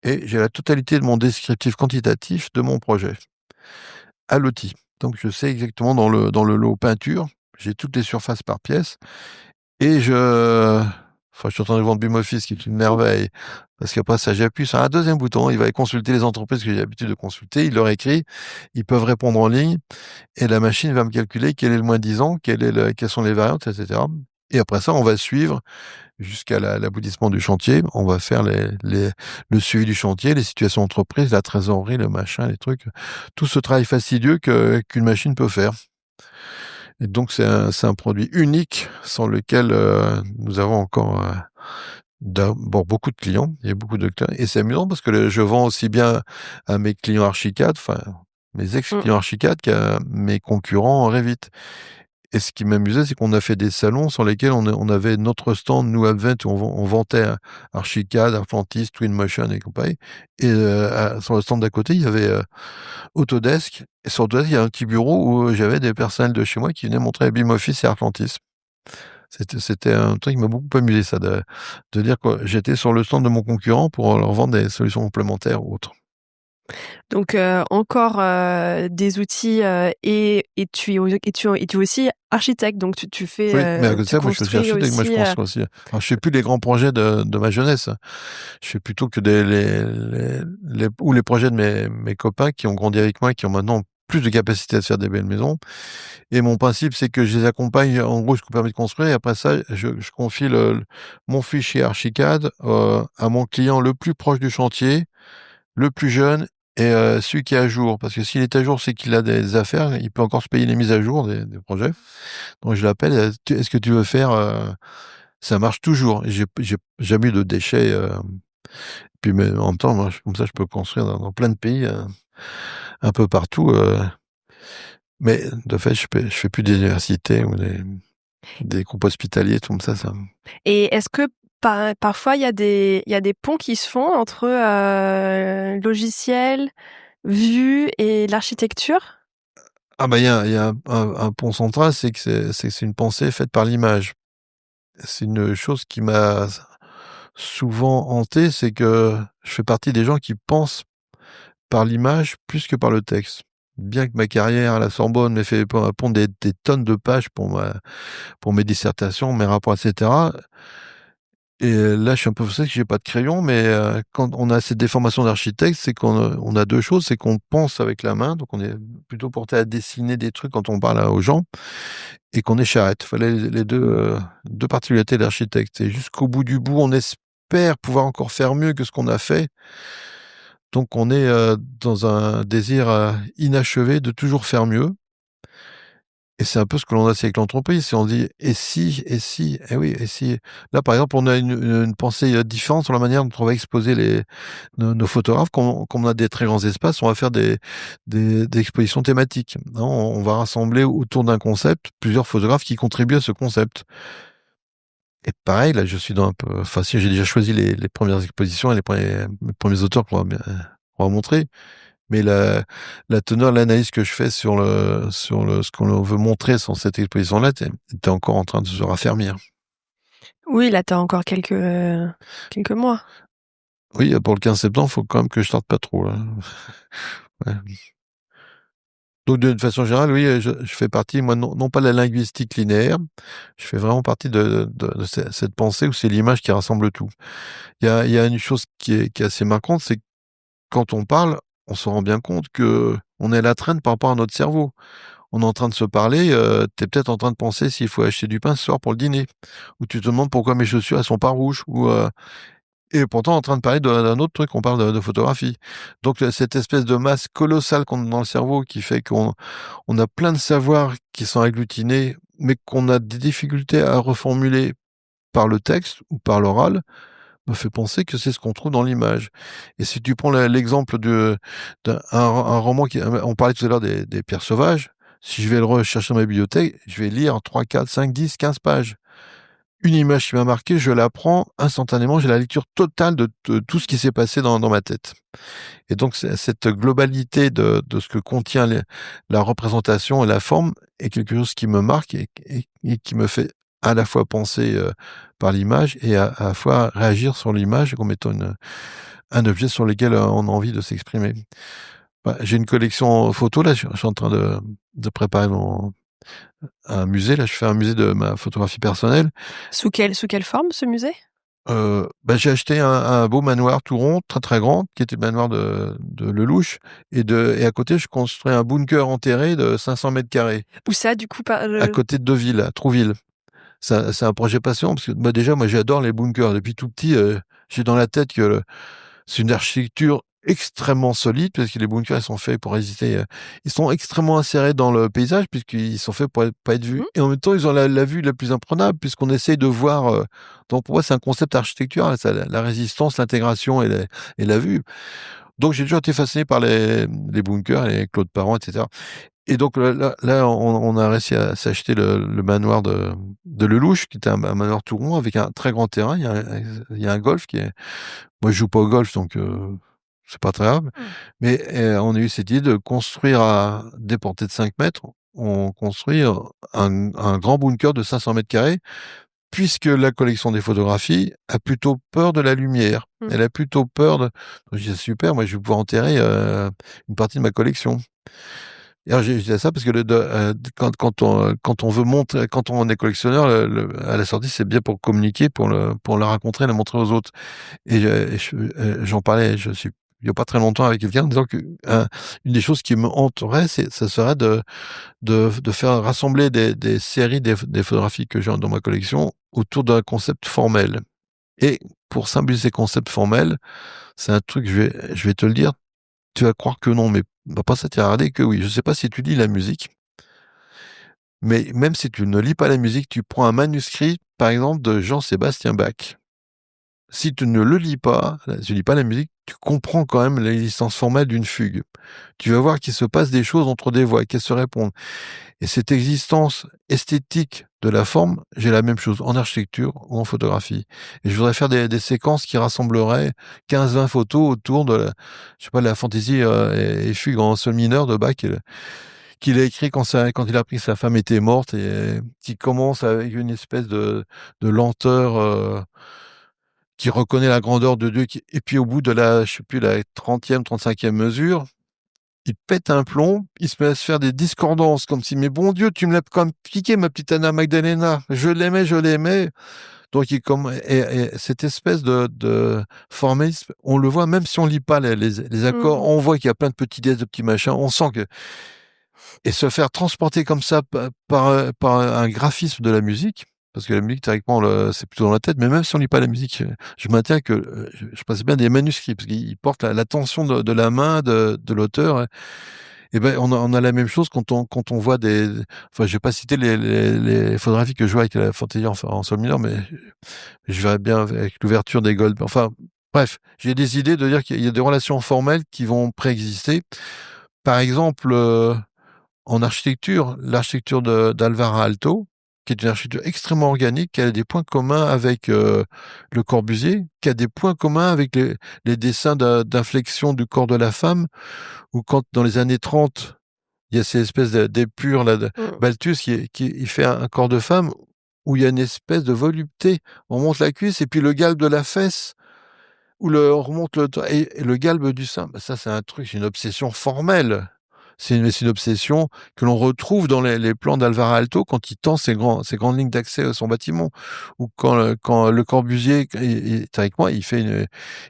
[SPEAKER 2] et j'ai la totalité de mon descriptif quantitatif de mon projet à l'outil. Donc je sais exactement dans le lot peinture, j'ai toutes les surfaces par pièce et enfin, je suis en train de vendre BIMoffice, qui est une merveille, parce qu'après ça, j'appuie sur un deuxième bouton, il va aller consulter les entreprises que j'ai l'habitude de consulter, il leur écrit, ils peuvent répondre en ligne, et la machine va me calculer quel est le moins 10 ans, quelles sont les variantes, etc. Et après ça, on va suivre jusqu'à l'aboutissement du chantier. On va faire le suivi du chantier, les situations d'entreprise, la trésorerie, le machin, les trucs. Tout ce travail fastidieux qu'une machine peut faire. Et donc, c'est un produit unique sans lequel nous avons encore d'abord beaucoup de clients. Il y a beaucoup de clients. Et c'est amusant parce que je vends aussi bien à mes clients Archicad, enfin, mes
[SPEAKER 1] Mm.
[SPEAKER 2] ex-clients Archicad qu'à mes concurrents Revit. Et ce qui m'amusait, c'est qu'on a fait des salons sur lesquels on avait notre stand, nous, Advent, où on vantait Archicad, Arplantis, Twinmotion et compagnie. Et sur le stand d'à côté, il y avait Autodesk. Et sur Autodesk, il y a un petit bureau où j'avais des personnels de chez moi qui venaient montrer BIM-Office et Arplantis. C'était un truc qui m'a beaucoup amusé, ça, de dire que j'étais sur le stand de mon concurrent pour leur vendre des solutions complémentaires ou autres.
[SPEAKER 1] Donc encore des outils et tu es aussi architecte, donc tu fais
[SPEAKER 2] Oui, mais à côté de
[SPEAKER 1] tu
[SPEAKER 2] ça, moi, je suis aussi
[SPEAKER 1] construis
[SPEAKER 2] architecte. Moi, je
[SPEAKER 1] aussi.
[SPEAKER 2] construis aussi. Alors, je fais plus les grands projets de ma jeunesse. Je fais plutôt que ou les projets de mes copains qui ont grandi avec moi, qui ont maintenant plus de capacité à se faire des belles maisons. Et mon principe, c'est que je les accompagne, en gros, ce qu'on permet de construire. Et après ça, je confie mon fichier Archicad à mon client le plus proche du chantier, le plus jeune et celui qui est à jour. Parce que s'il est à jour, c'est qu'il a des affaires, il peut encore se payer les mises à jour des projets. Donc je l'appelle, est-ce que tu veux faire ça marche toujours. J'ai jamais eu de déchets. Puis mais en même temps, moi, comme ça, je peux construire dans plein de pays, un peu partout. Mais de fait, je fais plus d'université ou des groupes hospitaliers, tout comme ça.
[SPEAKER 1] Et est-ce que parfois il y a des ponts qui se font entre logiciel, vue et l'architecture?
[SPEAKER 2] Ah bah il y a un pont central, c'est que c'est une pensée faite par l'image. C'est une chose qui m'a souvent hanté, c'est que je fais partie des gens qui pensent par l'image plus que par le texte. Bien que ma carrière à la Sorbonne m'ait fait pondre des tonnes de pages pour mes dissertations, mes rapports, etc. Et là, je suis un peu frustré que j'ai pas de crayon, mais quand on a cette déformation d'architecte, c'est on a deux choses, c'est qu'on pense avec la main, donc on est plutôt porté à dessiner des trucs quand on parle aux gens, et qu'on est charrette. Fallait les deux particularités de l'architecte. Et jusqu'au bout du bout, on espère pouvoir encore faire mieux que ce qu'on a fait. Donc on est dans un désir inachevé de toujours faire mieux. Et c'est un peu ce que l'on a aussi avec l'entreprise. Si on dit et si, eh oui, et si. Là, par exemple, on a une pensée différente sur la manière dont on va exposer nos photographes. Comme on a des très grands espaces, on va faire des expositions thématiques. Non, on va rassembler autour d'un concept plusieurs photographes qui contribuent à ce concept. Et pareil, là, je suis dans un peu. Enfin, si j'ai déjà choisi les premières expositions et les premiers auteurs qu'on va montrer. Mais la teneur, l'analyse que je fais ce qu'on veut montrer sur cette exposition-là, t'es encore en train de se raffermir.
[SPEAKER 1] Oui, là, tu as encore quelques mois.
[SPEAKER 2] Oui, pour le 15 septembre, faut quand même que je tarde pas trop, là. Ouais. Donc, d'une façon générale, oui, je fais partie, moi, non pas de la linguistique linéaire, je fais vraiment partie de cette pensée où c'est l'image qui rassemble tout. Il y a une chose qui est assez marquante, c'est que quand on parle, on se rend bien compte que on est à la traîne par rapport à notre cerveau. On est en train de se parler, tu es peut-être en train de penser s'il faut acheter du pain ce soir pour le dîner. Ou tu te demandes pourquoi mes chaussures, elles sont pas rouges. Et pourtant, en train de parler d'un autre truc, on parle de photographie. Donc, cette espèce de masse colossale qu'on a dans le cerveau qui fait on a plein de savoirs qui sont agglutinés, mais qu'on a des difficultés à reformuler par le texte ou par l'oral, me fait penser que c'est ce qu'on trouve dans l'image. Et si tu prends l'exemple un roman on parlait tout à l'heure des pierres sauvages, si je vais le rechercher dans ma bibliothèque, je vais lire 3, 4, 5, 10, 15 pages. Une image qui m'a marqué, je la prends instantanément, j'ai la lecture totale de tout ce qui s'est passé dans ma tête. Et donc, cette globalité de ce que contient la représentation et la forme est quelque chose qui me marque et qui me fait à la fois penser par l'image et à la fois réagir sur l'image comme étant un objet sur lequel on a envie de s'exprimer. Bah, j'ai une collection photo, là, je suis en train de préparer un musée, là, je fais un musée de ma photographie personnelle.
[SPEAKER 1] Sous quelle forme ce musée?
[SPEAKER 2] Bah, j'ai acheté un beau manoir tout rond, très très grand, qui était le manoir de Lelouch, et à côté je construis un bunker enterré de 500 mètres carrés,
[SPEAKER 1] Où ça, du coup,
[SPEAKER 2] à côté de Deauville, à Trouville. c'est un projet passionnant parce que déjà, moi, j'adore les bunkers. Depuis tout petit, j'ai dans la tête que c'est une architecture extrêmement solide parce que les bunkers, ils sont faits pour résister. Ils sont extrêmement insérés dans le paysage puisqu'ils sont faits pour pas être vus.
[SPEAKER 1] Mhm.
[SPEAKER 2] Et en même temps, ils ont la vue la plus imprenable puisqu'on essaye de voir. Donc pour moi, c'est un concept architectural, ça, la résistance, l'intégration et la vue. Donc j'ai toujours été fasciné par les bunkers, les Claude Parent, etc. Et donc là, on a réussi à s'acheter le manoir de Lelouch, qui était un manoir tout rond avec un très grand terrain. Il y a un golf qui est. Moi, je joue pas au golf, donc c'est pas très grave.
[SPEAKER 1] Mm.
[SPEAKER 2] Mais on a eu cette idée de construire à des portées de 5 mètres. On construit un grand bunker de 500 mètres carrés, puisque la collection des photographies a plutôt peur de la lumière.
[SPEAKER 1] Mm.
[SPEAKER 2] Elle a plutôt peur de. Je dis, super, moi, je vais pouvoir enterrer une partie de ma collection. Et alors, j'ai dit ça parce que quand on veut montrer, quand on est collectionneur, à la sortie, c'est bien pour communiquer, pour la raconter, la montrer aux autres. J'en parlais, il y a pas très longtemps avec quelqu'un en disant que une des choses qui me hanterait, ça serait de faire rassembler des séries, des photographies que j'ai dans ma collection autour d'un concept formel. Et pour symboliser ces concepts formels, c'est un truc, je vais te le dire, tu vas croire que non, mais va pas s'attarder que oui. Je sais pas si tu lis la musique, mais même si tu ne lis pas la musique, tu prends un manuscrit, par exemple, de Jean-Sébastien Bach. Si tu ne le lis pas, tu lis pas la musique, tu comprends quand même l'existence formelle d'une fugue. Tu vas voir qu'il se passe des choses entre des voix, qu'elles se répondent. Et cette existence esthétique de la forme, j'ai la même chose en architecture ou en photographie. Et je voudrais faire des séquences qui rassembleraient 15-20 photos autour de je sais pas, la fantaisie et fugue en sol mineur de Bach qu'il a écrit quand il a appris que sa femme était morte et qui commence avec une espèce de lenteur, qui reconnaît la grandeur de Dieu, et puis au bout de je sais plus, la 30e, 35e mesure, il pète un plomb, il se met à se faire des discordances, comme si, mais bon Dieu, tu me l'as quand même piqué, ma petite Anna Magdalena. Je l'aimais, je l'aimais. Donc, et cette espèce de formalisme, on le voit, même si on lit pas les accords, on voit qu'il y a plein de petits dièses, de petits machins, on sent que, et se faire transporter comme ça par un graphisme de la musique, parce que la musique, théoriquement, c'est plutôt dans la tête, mais même si on lit pas la musique, je maintiens que je passe bien des manuscrits, parce qu'ils portent la tension de la main de l'auteur. Et ben, on a la même chose quand on voit enfin, je vais pas citer les photographies que je vois avec la fantaisie en sol mineur, mais je verrais bien avec l'ouverture des Gold. Enfin, bref, j'ai des idées de dire qu'il y a des relations formelles qui vont préexister. Par exemple, en architecture, l'architecture d'Alvar Aalto, qui est une architecture extrêmement organique, qui a des points communs avec Le Corbusier, qui a des points communs avec les dessins d'inflexion du corps de la femme, ou quand dans les années 30, il y a ces espèces d'épures là, de Balthus il fait un corps de femme où il y a une espèce de volupté. On monte la cuisse et puis le galbe de la fesse, on remonte et le galbe du sein. Ben ça, c'est un truc, c'est une obsession formelle. C'est une obsession que l'on retrouve dans les plans d'Alvar Aalto quand il tend ces grandes lignes d'accès à son bâtiment. Ou quand Le Corbusier, théoriquement, il fait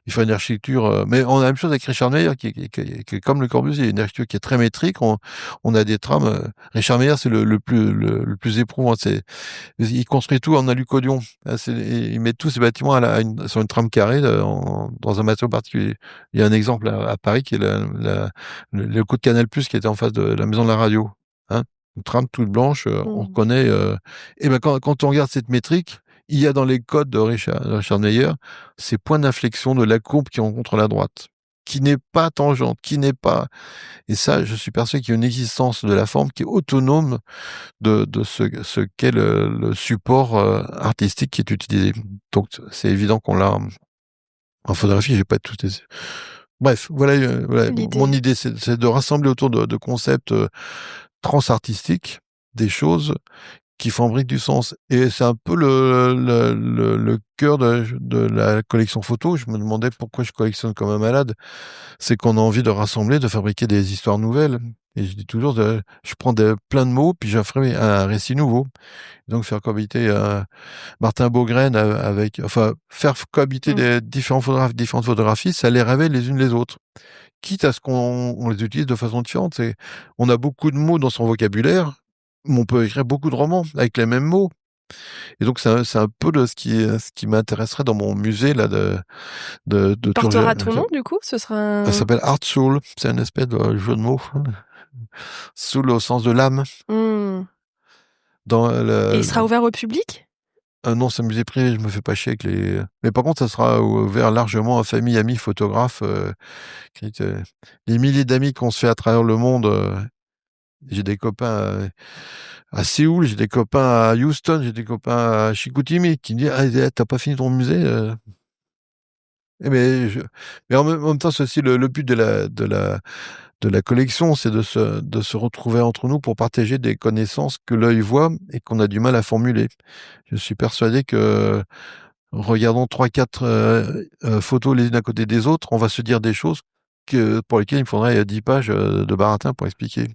[SPEAKER 2] une architecture, mais on a la même chose avec Richard Meyer, qui est comme Le Corbusier, une architecture qui est très métrique. On a des trames, Richard Meyer, c'est le plus éprouvant. Il construit tout en alucodion. Il met tous ses bâtiments sur une trame carrée dans un matériau particulier. Il y a un exemple à Paris qui est le coup de Canal+, qui était en face de la maison de la radio. Hein, une trame toute blanche, on reconnaît. Et ben quand on regarde cette métrique, il y a dans les codes de Richard Meyer ces points d'inflexion de la courbe qui rencontre la droite, qui n'est pas tangente, qui n'est pas. Et ça, je suis persuadé qu'il y a une existence de la forme qui est autonome de ce qu'est le support artistique qui est utilisé. Donc, c'est évident qu'on l'a en photographie. J'ai pas tout. Bref, voilà, mon idée, c'est de rassembler autour de concepts transartistiques des choses qui fabriquent du sens. Et c'est un peu le cœur de la collection photo. Je me demandais pourquoi je collectionne comme un malade. C'est qu'on a envie de rassembler, de fabriquer des histoires nouvelles. Et je dis toujours, je prends plein de mots, puis j'en ferai un récit nouveau. Donc faire cohabiter Martin Beaugraine faire cohabiter des différentes photographies, ça les révèle les unes les autres. Quitte à ce qu'on les utilise de façon différente. On a beaucoup de mots dans son vocabulaire, mais on peut écrire beaucoup de romans avec les mêmes mots. Et donc c'est un peu de ce qui m'intéresserait dans mon musée là de tour.
[SPEAKER 1] Portera ton nom, du coup? Ce sera
[SPEAKER 2] Ça s'appelle Art Soul. C'est un espèce de jeu de mots. Soul au sens de l'âme.
[SPEAKER 1] Mmh.
[SPEAKER 2] Dans
[SPEAKER 1] Et il sera ouvert au public?
[SPEAKER 2] Non, c'est un musée privé, je me fais pas chier avec les. Mais par contre, ça sera ouvert largement à famille, amis, photographes. Les milliers d'amis qu'on se fait à travers le monde. J'ai des copains à Séoul, j'ai des copains à Houston, j'ai des copains à Chicoutimi qui me disent ah, t'as pas fini ton musée Eh, mais en même temps, c'est aussi le but de la collection, c'est de se retrouver entre nous pour partager des connaissances que l'œil voit et qu'on a du mal à formuler. Je suis persuadé que regardant 3-4 photos les unes à côté des autres, on va se dire des choses pour lesquelles il faudrait 10 pages de baratin pour expliquer.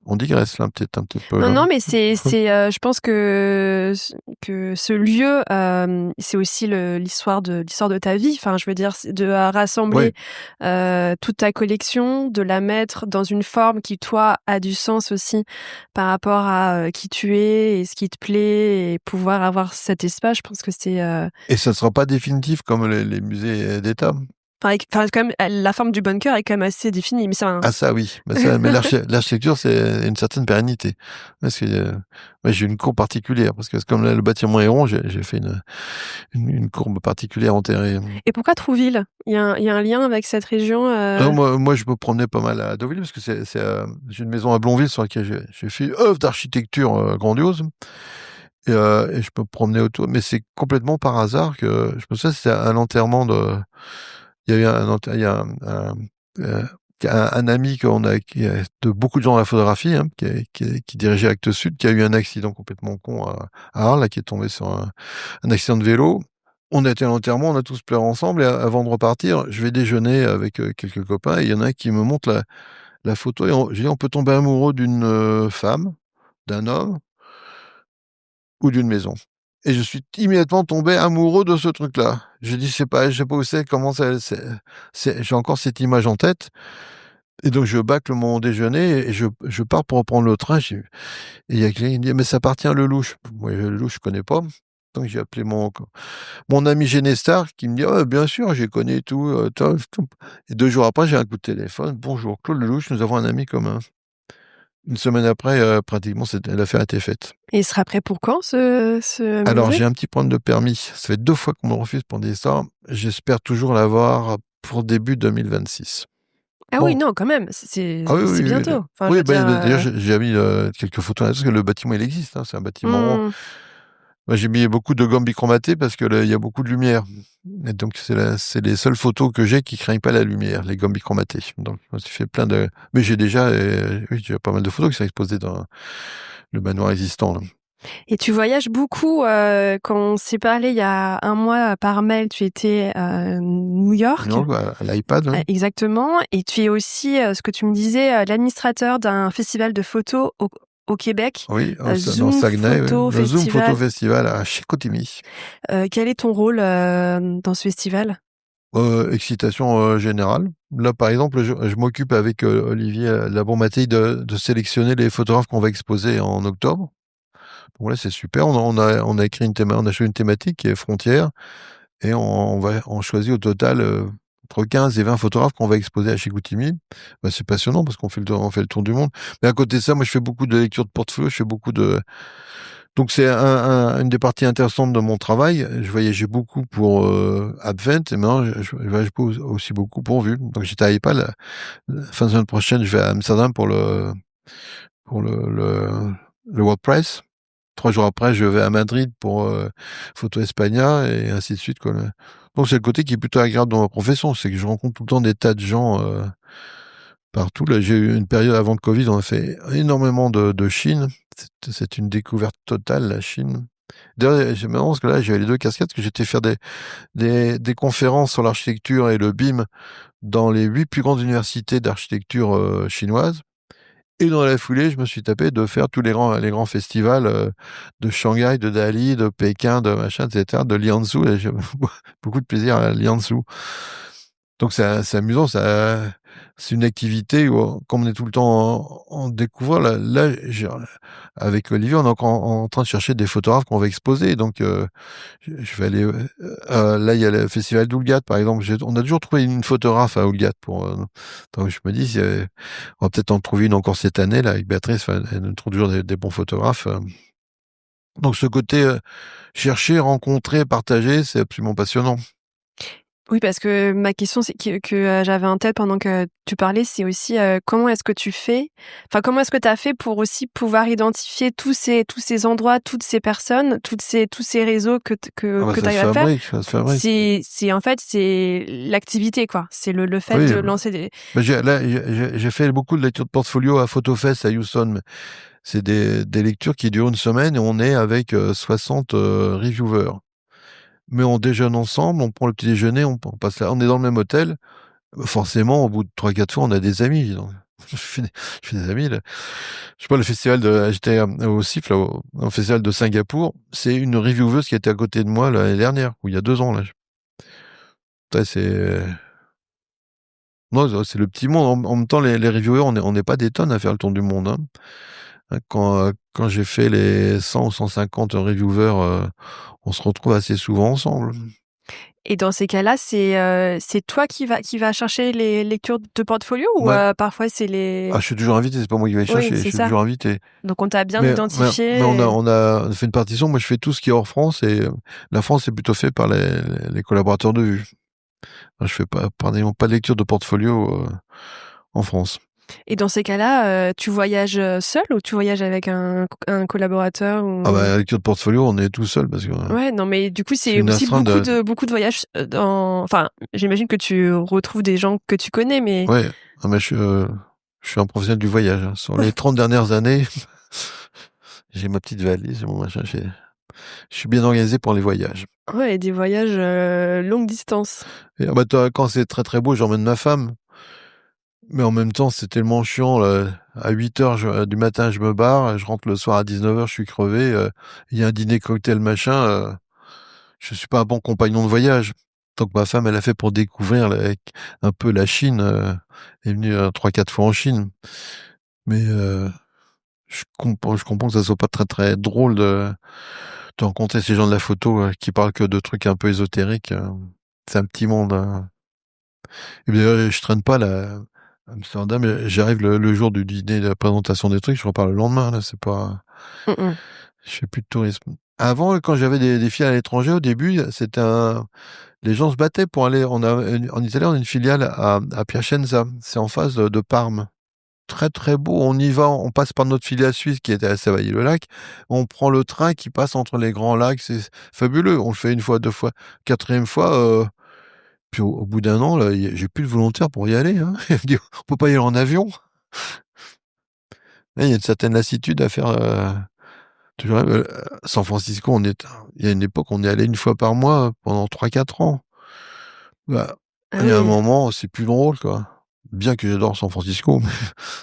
[SPEAKER 2] On digresse là peut-être un petit peu.
[SPEAKER 1] Non,
[SPEAKER 2] Là.
[SPEAKER 1] non, mais je pense que ce lieu, c'est aussi l'histoire de ta vie. Enfin, je veux dire, c'est de rassembler toute ta collection, de la mettre dans une forme qui, toi, a du sens aussi par rapport à qui tu es et ce qui te plaît et pouvoir avoir cet espace. Je pense que c'est...
[SPEAKER 2] Et ça ne sera pas définitif comme les musées d'État.
[SPEAKER 1] Enfin, quand même, la forme du bunker est quand même assez définie. Mais
[SPEAKER 2] Ah ça oui, mais l'architecture c'est une certaine pérennité. Parce que moi, j'ai une cour particulière parce que comme là, le bâtiment est rond, j'ai fait une courbe particulière enterrée.
[SPEAKER 1] Et pourquoi Trouville? Il y a un lien avec cette région
[SPEAKER 2] Non, moi je me promenais pas mal à Deauville parce que j'ai une maison à Blonville sur laquelle j'ai fait œuvre d'architecture grandiose. Et je me promenais autour, mais c'est complètement par hasard que je me souviens, c'était un enterrement de. Il y a eu il y a un ami de beaucoup de gens dans la photographie, hein, qui dirigeait Actes Sud, qui a eu un accident complètement con à Arles, là, qui est tombé sur un accident de vélo. On a été à l'enterrement, on a tous pleuré ensemble, et avant de repartir, je vais déjeuner avec quelques copains, et il y en a un qui me montre la photo, et j'ai dit, on peut tomber amoureux d'une femme, d'un homme, ou d'une maison. Et je suis immédiatement tombé amoureux de ce truc-là. J'ai dit, je sais pas où c'est, comment j'ai encore cette image en tête. Et donc, je bâcle mon déjeuner et je pars pour reprendre le train. Et il y a quelqu'un qui me dit, mais ça appartient à Lelouch. Moi, Lelouch, je connais pas. Donc, j'ai appelé mon ami Genestar qui me dit, oh, bien sûr, j'ai connu et tout. Et 2 jours après, j'ai un coup de téléphone. Bonjour, Claude Lelouch, nous avons un ami commun. Une semaine après, pratiquement, l'affaire a été faite.
[SPEAKER 1] Et il sera prêt pour quand, ce
[SPEAKER 2] Alors,
[SPEAKER 1] musée?
[SPEAKER 2] j'ai un petit problème de permis. Ça fait 2 fois qu'on me refuse pour des ça. J'espère toujours l'avoir pour début 2026.
[SPEAKER 1] Ah oui,
[SPEAKER 2] Bon.
[SPEAKER 1] non, quand même,
[SPEAKER 2] Ah oui, oui, oui.
[SPEAKER 1] bientôt. Enfin, je
[SPEAKER 2] Oui,
[SPEAKER 1] veux dire,
[SPEAKER 2] d'ailleurs, j'ai mis quelques photos là parce que le bâtiment, il existe. Hein, c'est un bâtiment. Moi, j'ai mis beaucoup de gomme bichromatée parce que il y a beaucoup de lumière. Et donc, c'est les seules photos que j'ai qui craignent pas la lumière, les gommes bichromatées. Donc, j'ai fait plein de. Mais j'ai déjà pas mal de photos qui sont exposées dans le manoir existant. Là.
[SPEAKER 1] Et tu voyages beaucoup. Quand on s'est parlé il y a un mois par mail, tu étais à New York.
[SPEAKER 2] Non, à l'iPad. Hein.
[SPEAKER 1] Exactement. Et tu es aussi, ce que tu me disais, l'administrateur d'un festival de photos au Québec.
[SPEAKER 2] Oui,
[SPEAKER 1] Zoom
[SPEAKER 2] dans Saguenay,
[SPEAKER 1] Photo
[SPEAKER 2] le Zoom
[SPEAKER 1] Festival.
[SPEAKER 2] Photo Festival à Chicoutimi.
[SPEAKER 1] Quel est ton rôle dans ce festival?
[SPEAKER 2] Excitation générale. Là, par exemple, je m'occupe avec Olivier Labon-Mattei de sélectionner les photographes qu'on va exposer en octobre. Donc là, c'est super. On a écrit on a choisi une thématique qui est frontière et on choisit au total entre 15 et 20 photographes qu'on va exposer à Chicoutimi. Bah, c'est passionnant parce qu'on fait on fait le tour du monde. Mais à côté de ça, moi, je fais beaucoup de lecture de portfolio, je fais beaucoup de. Donc c'est une des parties intéressantes de mon travail. Je voyageais beaucoup pour Advent et maintenant je voyage aussi beaucoup pour Vue. Donc j'étais à Ipal. La fin de semaine prochaine, je vais à Amsterdam pour le World Press. 3 jours après, je vais à Madrid pour Photo Espagna et ainsi de suite. Quoi. Donc c'est le côté qui est plutôt agréable dans ma profession, c'est que je rencontre tout le temps des tas de gens partout. Là, j'ai eu une période avant le Covid, on a fait énormément de Chine. C'est une découverte totale, la Chine. D'ailleurs, c'est marrant parce que là, j'avais les 2 casquettes, que j'étais faire des conférences sur l'architecture et le BIM dans les 8 plus grandes universités d'architecture chinoises. Et dans la foulée, je me suis tapé de faire tous les grands festivals de Shanghai, de Dali, de Pékin, de machin, etc., de Lianzhou. Et j'ai beaucoup de plaisir à Lianzhou. Donc c'est amusant, c'est une activité où, comme on est tout le temps en découvrant, avec Olivier, on est encore en train de chercher des photographes qu'on va exposer. Donc je vais aller. Là, il y a le festival d'Oulgat, par exemple. On a toujours trouvé une photographe à Oulgat donc je me dis, on va peut-être en trouver une encore cette année là avec Béatrice. Enfin, elle nous trouve toujours des bons photographes. Donc ce côté chercher, rencontrer, partager, c'est absolument passionnant.
[SPEAKER 1] Oui, parce que ma question, c'est que j'avais en tête pendant que tu parlais, c'est aussi comment est-ce que tu fais, enfin comment est-ce que tu as fait pour aussi pouvoir identifier tous ces endroits, toutes ces personnes, tous ces réseaux que
[SPEAKER 2] Ah bah,
[SPEAKER 1] tu
[SPEAKER 2] ça se
[SPEAKER 1] arrives à faire.
[SPEAKER 2] fabrique, ça se fabrique.
[SPEAKER 1] C'est en fait c'est l'activité quoi, c'est le fait
[SPEAKER 2] Oui,
[SPEAKER 1] de lancer des.
[SPEAKER 2] bah, j'ai fait beaucoup de lectures de portfolio à PhotoFest à Houston. Mais c'est des lectures qui durent une semaine et on est avec 60 reviewers. Mais on déjeune ensemble, on prend le petit déjeuner, on passe là, on est dans le même hôtel. Forcément, au bout de 3-4 fois, on a des amis. Donc, je fais des amis. Là. Je sais pas, le festival j'étais au CIF, là, au festival de Singapour. C'est une revieweuse qui était à côté de moi l'année dernière, ou il y a 2 ans. Là. Ouais, non, c'est le petit monde. En même temps, les reviewers, on n'est pas des tonnes à faire le tour du monde. Hein. Quand j'ai fait les 100 ou 150 reviewers, on se retrouve assez souvent ensemble.
[SPEAKER 1] Et dans ces cas-là, c'est toi qui va chercher les lectures de portfolio ou
[SPEAKER 2] Ouais.
[SPEAKER 1] parfois c'est les.
[SPEAKER 2] Ah, je suis toujours invité, c'est pas moi qui vais les
[SPEAKER 1] Oui,
[SPEAKER 2] chercher, je
[SPEAKER 1] c'est
[SPEAKER 2] suis
[SPEAKER 1] ça.
[SPEAKER 2] toujours invité.
[SPEAKER 1] Donc on t'a bien
[SPEAKER 2] Mais
[SPEAKER 1] identifié.
[SPEAKER 2] on a fait une partition, moi je fais tout ce qui est hors France et la France c'est plutôt fait par les collaborateurs de vue. Je fais pas, pardon, pas de lecture de portfolio en France.
[SPEAKER 1] Et dans ces cas-là, tu voyages seul ou tu voyages avec un collaborateur
[SPEAKER 2] Ah bah,
[SPEAKER 1] ou.
[SPEAKER 2] la lecture de portfolio, on est tout seul parce que
[SPEAKER 1] Ouais, non, mais du coup,
[SPEAKER 2] c'est
[SPEAKER 1] c'est
[SPEAKER 2] une
[SPEAKER 1] aussi
[SPEAKER 2] astreinte
[SPEAKER 1] beaucoup de voyages dans. Enfin, j'imagine que tu retrouves des gens que tu connais, mais.
[SPEAKER 2] Ouais, ah, mais je suis un professionnel du voyage. Hein. Sur les 30 dernières années, j'ai ma petite valise, mon machin, je suis bien organisé pour les voyages.
[SPEAKER 1] Ouais, des voyages longue distance.
[SPEAKER 2] Et, ah bah, quand c'est très très beau, j'emmène ma femme. Mais en même temps, c'est tellement chiant. Là. À 8h du matin, je me barre. Je rentre le soir à 19h, je suis crevé. Il y a un dîner cocktail machin. Je suis pas un bon compagnon de voyage. Donc ma femme, elle a fait pour découvrir un peu la Chine. Elle est venue 3-4 fois en Chine. Mais je comprends que ça soit pas très très drôle de rencontrer ces gens de la photo qui parlent que de trucs un peu ésotériques. C'est un petit monde. Hein. Et d'ailleurs, je traîne pas là. À Amsterdam, j'arrive le jour du dîner de la présentation des trucs, je repars le lendemain, là, c'est pas,
[SPEAKER 1] Mm, mm.
[SPEAKER 2] je fais plus de tourisme. Avant, quand j'avais des filles à l'étranger, au début, les gens se battaient pour aller, en Italie, on a une filiale à Piacenza, c'est en face de Parme. Très très beau, on y va, on passe par notre filiale suisse qui était à Savaillé-le-Lac, on prend le train qui passe entre les grands lacs, c'est fabuleux, on le fait une fois, 2 fois, quatrième fois, puis au bout d'un an, là, j'ai plus de volontaire pour y aller. Hein. Elle me dit, on peut pas y aller en avion. Là, il y a une certaine lassitude à faire. Toujours, San Francisco, il y a une époque, on est allé une fois par mois pendant 3-4 ans. Bah,
[SPEAKER 1] Ah
[SPEAKER 2] il y a un
[SPEAKER 1] oui.
[SPEAKER 2] moment, c'est plus drôle, quoi. Bien que j'adore San Francisco, mais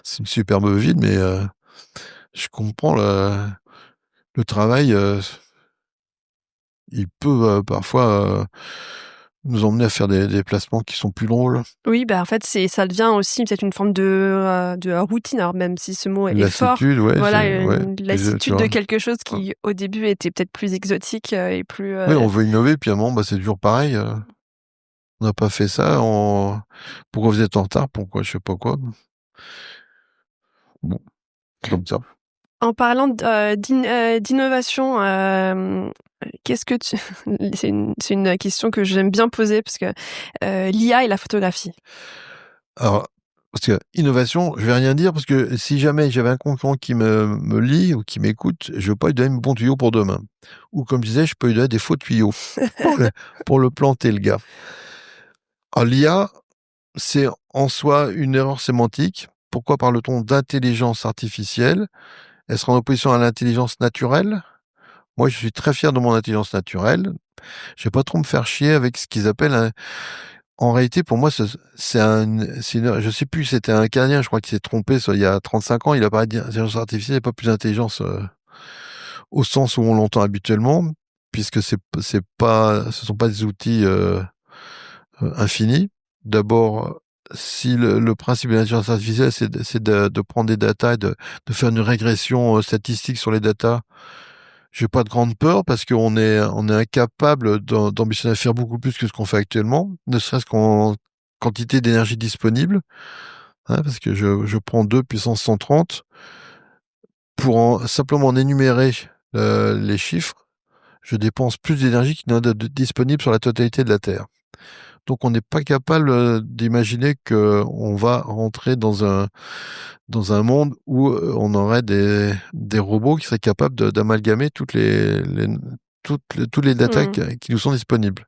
[SPEAKER 2] c'est une superbe ville, mais je comprends le travail. Il peut parfois nous emmener à faire des déplacements qui sont plus drôles.
[SPEAKER 1] Oui, bah en fait, ça devient aussi peut-être une forme de routine, alors même si ce mot
[SPEAKER 2] Une
[SPEAKER 1] est fort.
[SPEAKER 2] lassitude, ouais,
[SPEAKER 1] Voilà,
[SPEAKER 2] ouais.
[SPEAKER 1] une
[SPEAKER 2] Tu
[SPEAKER 1] lassitude de
[SPEAKER 2] vois.
[SPEAKER 1] quelque chose qui, au début, était peut-être plus exotique et plus.
[SPEAKER 2] Oui, on veut innover, puis à un moment, bah, c'est toujours pareil. On n'a pas fait ça. Pourquoi vous êtes en retard? Pourquoi je sais pas quoi. Bon, c'est comme ça.
[SPEAKER 1] En parlant d'innovation, qu'est-ce que tu. C'est une question que j'aime bien poser parce que l'IA et la photographie.
[SPEAKER 2] Alors, parce que innovation, je vais rien dire parce que si jamais j'avais un concurrent qui me lit ou qui m'écoute, je veux pas lui donner mon bon tuyau pour demain. Ou comme je disais, je peux lui donner des faux tuyaux pour le planter, le gars. Alors, l'IA, c'est en soi une erreur sémantique. Pourquoi parle-t-on d'intelligence artificielle? Elle sera en opposition à l'intelligence naturelle. Moi, je suis très fier de mon intelligence naturelle. Je vais pas trop me faire chier avec ce qu'ils appellent en réalité, pour moi, je sais plus, c'était un Canadien, je crois qu'il s'est trompé, il y a 35 ans, il a parlé d'intelligence artificielle et pas plus d'intelligence au sens où on l'entend habituellement, puisque ce sont pas des outils infinis. D'abord, si le principe de l'intelligence artificielle, c'est de prendre des datas et de faire une régression statistique sur les datas, j'ai pas de grande peur parce on est incapable d'ambitionner à faire beaucoup plus que ce qu'on fait actuellement, ne serait-ce qu'en quantité d'énergie disponible, hein, parce que je prends 2 puissance 130 pour simplement en énumérer les chiffres, je dépense plus d'énergie qu'il n'y en a de disponible sur la totalité de la Terre. Donc on n'est pas capable d'imaginer qu'on va rentrer dans un monde où on aurait des robots qui seraient capables d'amalgamer tous les datas qui nous sont disponibles.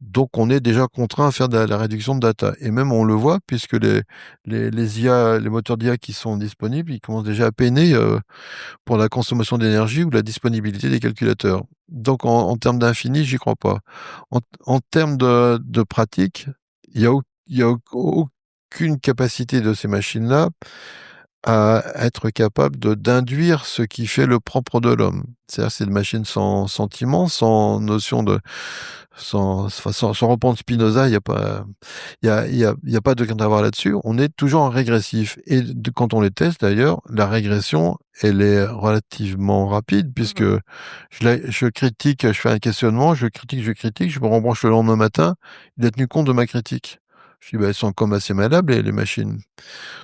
[SPEAKER 2] Donc on est déjà contraint à faire de la réduction de data. Et même on le voit puisque les IA, les moteurs d'IA qui sont disponibles, ils commencent déjà à peiner pour la consommation d'énergie ou la disponibilité des calculateurs. Donc en termes d'infini, j'y crois pas. En termes de pratique, il y a aucune capacité de ces machines-là à être capable d'induire ce qui fait le propre de l'homme. C'est-à-dire c'est une machine sans sentiment, sans notion de sans reprendre Spinoza, il y a pas de grand à voir là-dessus. On est toujours en régressif. Et quand on les teste, d'ailleurs, la régression, elle est relativement rapide puisque je critique, je fais un questionnement, je critique, je me rebranche le lendemain matin, il a tenu compte de ma critique. Je dis, bah, elles sont comme assez malables, les machines.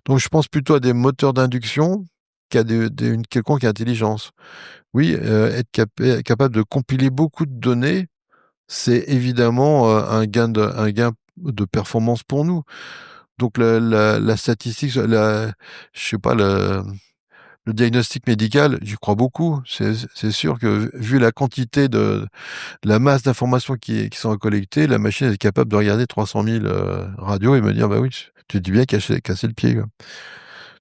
[SPEAKER 2] Donc, je pense plutôt à des moteurs d'induction qu'à une quelconque intelligence. Oui, être capable de compiler beaucoup de données, c'est évidemment un gain de performance pour nous. Donc la statistique, je sais pas, le diagnostic médical, j'y crois beaucoup. C'est sûr que vu la quantité la masse d'informations qui sont collectées, la machine est capable de regarder 300 000 radios et me dire, bah oui, tu dis bien casser le pied, quoi.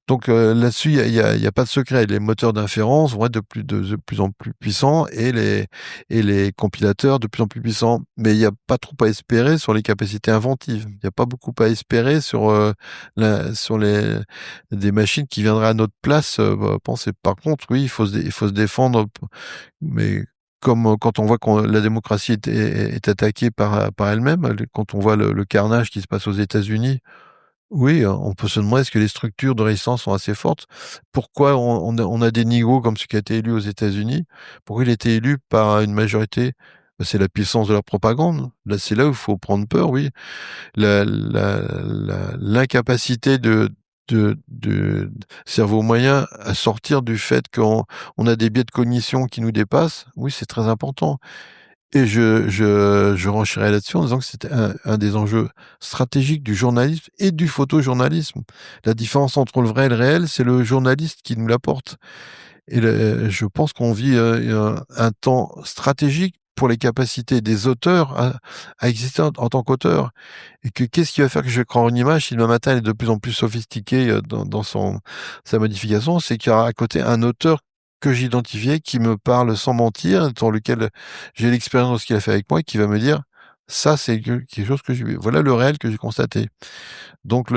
[SPEAKER 2] Donc là-dessus, il y a pas de secret. Les moteurs d'inférence vont être de plus en plus puissants et les compilateurs de plus en plus puissants. Mais il n'y a pas trop à espérer sur les capacités inventives. Il n'y a pas beaucoup à espérer sur des machines qui viendraient à notre place. Pensez. Par contre, oui, il faut se défendre. Mais comme quand on voit que la démocratie est attaquée par elle-même, quand on voit le carnage qui se passe aux États-Unis. Oui, on peut se demander est-ce que les structures de résistance sont assez fortes? Pourquoi on a des nigauds comme celui qui a été élu aux États-Unis? Pourquoi il a été élu par une majorité? Ben, c'est la puissance de la propagande. Là, c'est là où il faut prendre peur, oui. L'incapacité de cerveau moyen à sortir du fait qu'on a des biais de cognition qui nous dépassent, oui, c'est très important. Et je renchéris là-dessus en disant que c'était un des enjeux stratégiques du journalisme et du photojournalisme. La différence entre le vrai et le réel, c'est le journaliste qui nous l'apporte. Et je pense qu'on vit un temps stratégique pour les capacités des auteurs à exister en tant qu'auteurs. Et qu'est-ce qui va faire que je vais croire une image si demain matin elle est de plus en plus sophistiquée dans sa modification? C'est qu'il y aura à côté un auteur que j'identifiais, qui me parle sans mentir, dans lequel j'ai l'expérience de ce qu'il a fait avec moi, et qui va me dire, ça, c'est quelque chose que j'ai vu. Voilà le réel que j'ai constaté. Donc,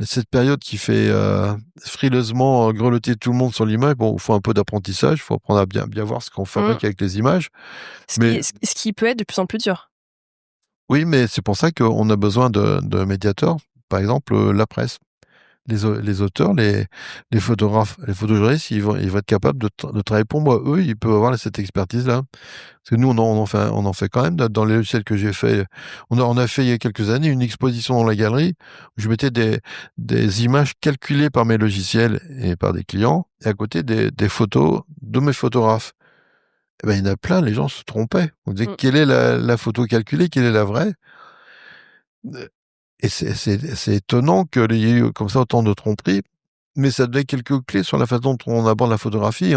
[SPEAKER 2] cette période qui fait frileusement grelotter tout le monde sur l'image, bon, il faut un peu d'apprentissage, il faut apprendre à bien voir ce qu'on fabrique avec les images. Mais
[SPEAKER 1] Ce qui peut être de plus en plus dur.
[SPEAKER 2] oui, mais c'est pour ça qu'on a besoin de médiateurs, par exemple la presse. Les auteurs, les photographes, les photojournalistes, ils vont être capables de travailler pour moi. Eux, ils peuvent avoir cette expertise-là. Parce que nous, on en fait quand même. Dans les logiciels que j'ai fait, on a fait il y a quelques années une exposition dans la galerie où je mettais des images calculées par mes logiciels et par des clients, et à côté des photos de mes photographes. Eh ben, il y en a plein, les gens se trompaient. On disait, quelle est la photo calculée, quelle est la vraie? Et c'est étonnant qu'il y ait eu comme ça autant de tromperies, mais ça donnait quelques clés sur la façon dont on aborde la photographie,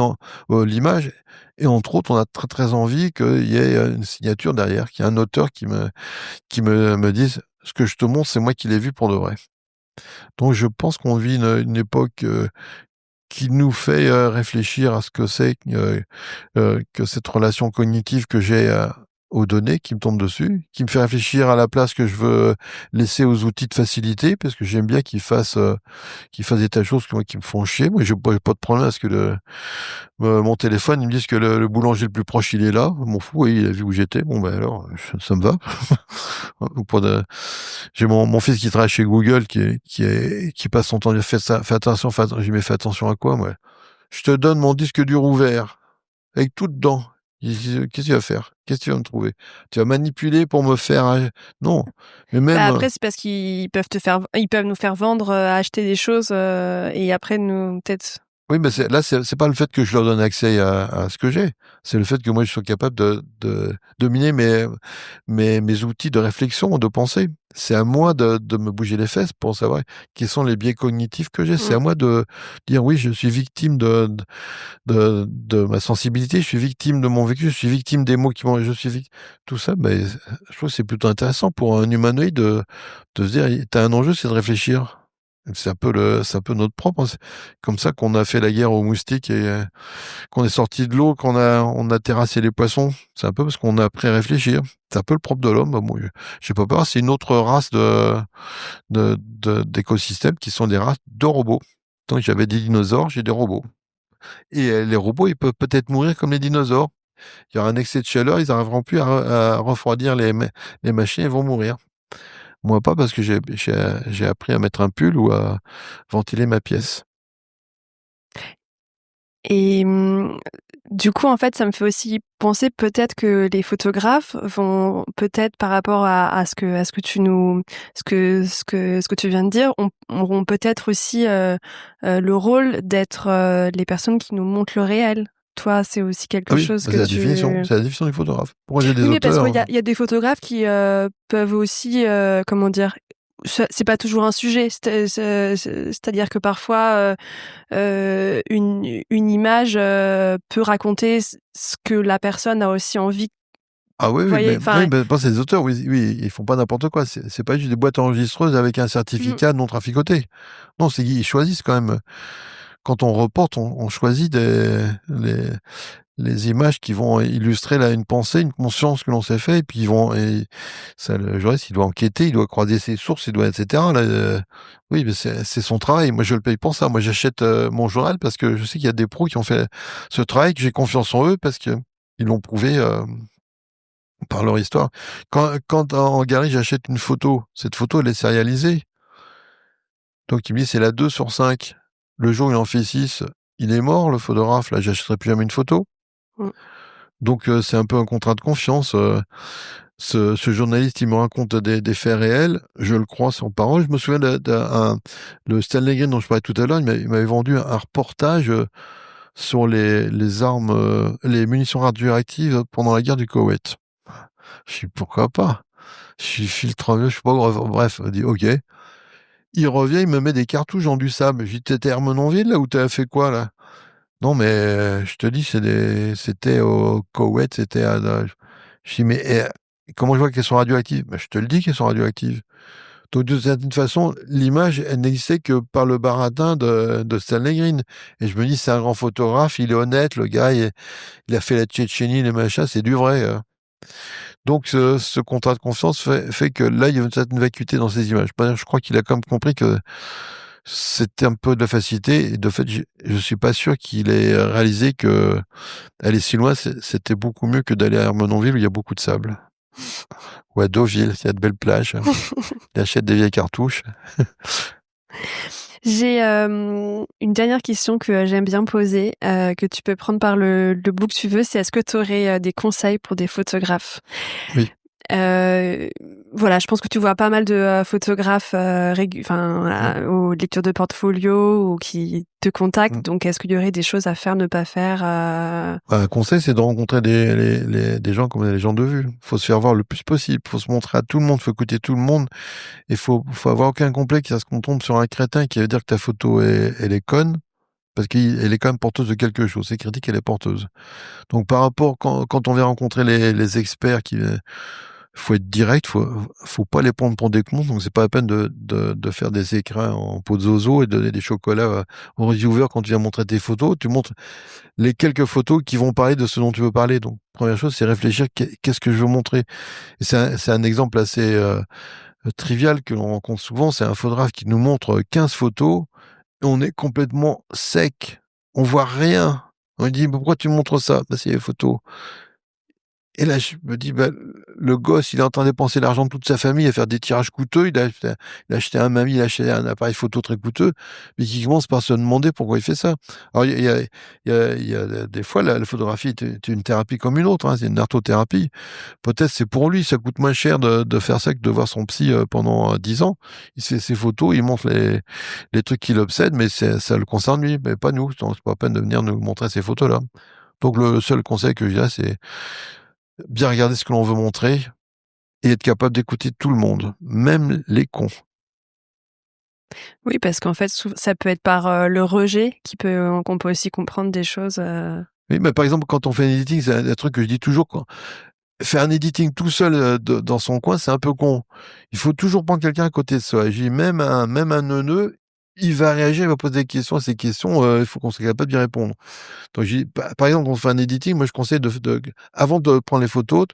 [SPEAKER 2] l'image, et entre autres, on a très très envie qu'il y ait une signature derrière, qu'il y ait un auteur qui me dise ce que je te montre, c'est moi qui l'ai vu pour de vrai. Donc je pense qu'on vit une époque qui nous fait réfléchir à ce que c'est que cette relation cognitive que j'ai aux données qui me tombent dessus, qui me fait réfléchir à la place que je veux laisser aux outils de facilité, parce que j'aime bien qu'ils fassent des tas de choses qui me font chier. Moi, j'ai pas de problème à ce que mon téléphone, ils me disent que le boulanger le plus proche, il est là. Je m'en fous, oui, il a vu où j'étais. Bon, ben alors, ça me va. Ou pas de... J'ai mon fils qui travaille chez Google, qui passe son temps, fais attention, j'ai mis fait attention à quoi, moi? Je te donne mon disque dur ouvert, avec tout dedans. Qu'est-ce que tu vas faire? Qu'est-ce que tu vas me trouver? Tu vas manipuler pour me faire non. Mais même,
[SPEAKER 1] Bah après, c'est parce ils peuvent nous faire vendre, acheter des choses, et après nous peut-être.
[SPEAKER 2] oui, mais c'est pas le fait que je leur donne accès à ce que j'ai. C'est le fait que moi, je sois capable de dominer mes outils de réflexion, de pensée. C'est à moi de me bouger les fesses pour savoir quels sont les biais cognitifs que j'ai. C'est à moi de dire oui, je suis victime de ma sensibilité, je suis victime de mon vécu, je suis victime des mots tout ça, ben, je trouve que c'est plutôt intéressant pour un humanoïde de se dire, t'as un enjeu, c'est de réfléchir. C'est un peu notre propre. C'est comme ça qu'on a fait la guerre aux moustiques et qu'on est sorti de l'eau, on a terrassé les poissons. C'est un peu parce qu'on a appris à réfléchir. C'est un peu le propre de l'homme. Bah, moi, j'ai pas peur. C'est une autre race d'écosystèmes qui sont des races de robots. Tant que j'avais des dinosaures, j'ai des robots. Et les robots, ils peuvent peut-être mourir comme les dinosaures. Il y aura un excès de chaleur, ils n'arriveront plus à refroidir les machines, ils vont mourir. Moi pas parce que j'ai appris à mettre un pull ou à ventiler ma pièce.
[SPEAKER 1] Et du coup, en fait, ça me fait aussi penser peut-être que les photographes vont peut-être par rapport à ce que tu viens de dire, auront peut-être aussi le rôle d'être les personnes qui nous montrent le réel. Toi, c'est aussi
[SPEAKER 2] Ah
[SPEAKER 1] quelque
[SPEAKER 2] oui,
[SPEAKER 1] chose
[SPEAKER 2] bah,
[SPEAKER 1] que tu...
[SPEAKER 2] c'est la définition du photographe. Pourquoi j'ai des
[SPEAKER 1] Oui, mais parce
[SPEAKER 2] auteurs?
[SPEAKER 1] qu'il y a des photographes qui peuvent aussi, comment dire, c'est pas toujours un sujet. C'est-à-dire que parfois, une image peut raconter ce que la personne a aussi envie.
[SPEAKER 2] Ah oui,
[SPEAKER 1] Vous
[SPEAKER 2] oui,
[SPEAKER 1] voyez,
[SPEAKER 2] mais oui,
[SPEAKER 1] enfin.
[SPEAKER 2] mais pas ces auteurs, oui, oui, ils font pas n'importe quoi. C'est pas juste des boîtes enregistreuses avec un
[SPEAKER 1] Mm,
[SPEAKER 2] certificat non traficoté. Non, c'est qu'ils choisissent quand même. Quand on reporte, on choisit les images qui vont illustrer là une pensée, une conscience que l'on s'est fait, et puis et ça, le juriste, il doit enquêter, il doit croiser ses sources, il doit, etc. Là, oui, mais c'est son travail. Moi, je le paye pour ça. Moi, j'achète mon journal parce que je sais qu'il y a des pros qui ont fait ce travail, que j'ai confiance en eux parce que ils l'ont prouvé par leur histoire. Quand en galerie, j'achète une photo, cette photo, elle est sérialisée. Donc, il me dit, c'est la 2 sur 5. Le jour où il en fait 6, il est mort, le photographe. Là, j'achèterai plus jamais une photo.
[SPEAKER 1] mm.
[SPEAKER 2] Donc c'est un peu un contrat de confiance. Ce journaliste, il me raconte des faits réels, je le crois sans parole. Je me souviens le Stanley Green dont je parlais tout à l'heure, il m'avait vendu un reportage sur les armes, les munitions radioactives pendant la guerre du Koweït. Je dis pourquoi pas? Je suis filtre, je sais pas, bref, il dit ok. Il revient, il me met des cartouches en du sable. Je dis t'étais à Hermenonville là ou t'as fait quoi là? Non, mais je te dis, c'était au Koweït, c'était je dis, mais comment je vois qu'elles sont radioactives? Ben, je te le dis qu'elles sont radioactives. Donc, de certaine façon, l'image, elle n'existait que par le baratin de Stanley Green. Et je me dis, c'est un grand photographe, il est honnête, le gars, il a fait la Tchétchénie, les machins, c'est du vrai. Donc, ce contrat de confiance fait que là, il y a une certaine vacuité dans ces images. Je crois qu'il a quand même compris que c'était un peu de la facilité. Et de fait, je suis pas sûr qu'il ait réalisé que aller si loin, c'était beaucoup mieux que d'aller à Hermenonville où il y a beaucoup de sable. Ou à Deauville, il y a de belles plages. Il achète des vieilles cartouches.
[SPEAKER 1] J'ai une dernière question que j'aime bien poser, que tu peux prendre par le bout que tu veux. C'est est-ce que tu aurais des conseils pour des photographes?
[SPEAKER 2] Oui.
[SPEAKER 1] Voilà, je pense que tu vois pas mal de photographes aux lectures de portfolio ou qui te contactent.
[SPEAKER 2] Mm.
[SPEAKER 1] Donc, est-ce qu'il y aurait des choses à faire, ne pas faire
[SPEAKER 2] Un conseil, c'est de rencontrer des gens comme des gens de vue. Faut se faire voir le plus possible. Faut se montrer à tout le monde. Faut écouter tout le monde. Et faut avoir aucun complexe à ce qu'on tombe sur un crétin qui veut dire que ta photo elle est conne. Parce qu'elle est quand même porteuse de quelque chose. C'est critique, elle est porteuse. Donc, par rapport, quand on vient rencontrer les experts faut être direct, faut pas les prendre pour des cons, donc c'est pas la peine de faire des écrins en peau de zozo et de donner des chocolats aux reviewers quand tu viens montrer tes photos. Tu montres les quelques photos qui vont parler de ce dont tu veux parler. Donc, première chose, c'est réfléchir qu'est-ce que je veux montrer. Et c'est un exemple assez trivial que l'on rencontre souvent. C'est un photographe qui nous montre 15 photos et on est complètement sec. On voit rien. On lui dit, pourquoi tu montres ça? Bah, c'est les photos. Et là, je me dis, le gosse, il est en train de dépenser l'argent de toute sa famille à faire des tirages coûteux. Il a acheté un mamie, il a acheté un appareil photo très coûteux, mais qui commence par se demander pourquoi il fait ça. Alors, il y a des fois, la photographie est une thérapie comme une autre, hein, c'est une artothérapie. Peut-être c'est pour lui, ça coûte moins cher de faire ça que de voir son psy pendant 10 ans. Il fait ses photos, il montre les trucs qui l'obsèdent, mais ça le concerne lui, mais pas nous. Donc, c'est pas la peine de venir nous montrer ces photos-là. Donc, le seul conseil que je dirais, c'est bien regarder ce que l'on veut montrer et être capable d'écouter tout le monde, même les cons.
[SPEAKER 1] Oui, parce qu'en fait, ça peut être par le rejet qu'on peut aussi comprendre des choses.
[SPEAKER 2] Oui, mais par exemple, quand on fait un editing, c'est un truc que je dis toujours, quoi. Faire un editing tout seul dans son coin, c'est un peu con. Il faut toujours prendre quelqu'un à côté de soi. Et je dis, même un neuneu, il va réagir, il va poser des questions. À ces questions, il faut qu'on soit capable d'y répondre. Donc, par exemple, quand on fait un editing, moi, je conseille avant de prendre les photos,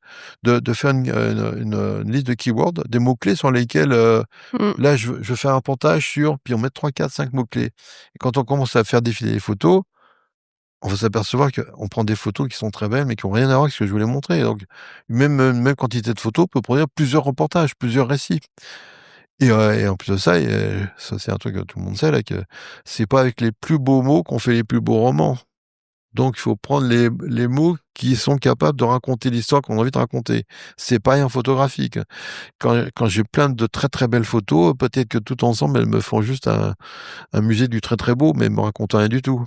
[SPEAKER 2] de faire une liste de keywords, des mots-clés sur lesquels, là, je veux faire un reportage sur, puis on met 3, 4, 5 mots-clés. Et quand on commence à faire défiler les photos, on va s'apercevoir qu'on prend des photos qui sont très belles, mais qui n'ont rien à voir avec ce que je voulais montrer. Donc, même quantité de photos peut produire plusieurs reportages, plusieurs récits. Et en plus de ça, ça c'est un truc que tout le monde sait, là, que c'est pas avec les plus beaux mots qu'on fait les plus beaux romans. Donc, il faut prendre les mots qui sont capables de raconter l'histoire qu'on a envie de raconter. C'est pareil en photographique. Quand j'ai plein de très très belles photos, peut-être que tout ensemble, elles me font juste un musée du très très beau, mais me racontent rien du tout.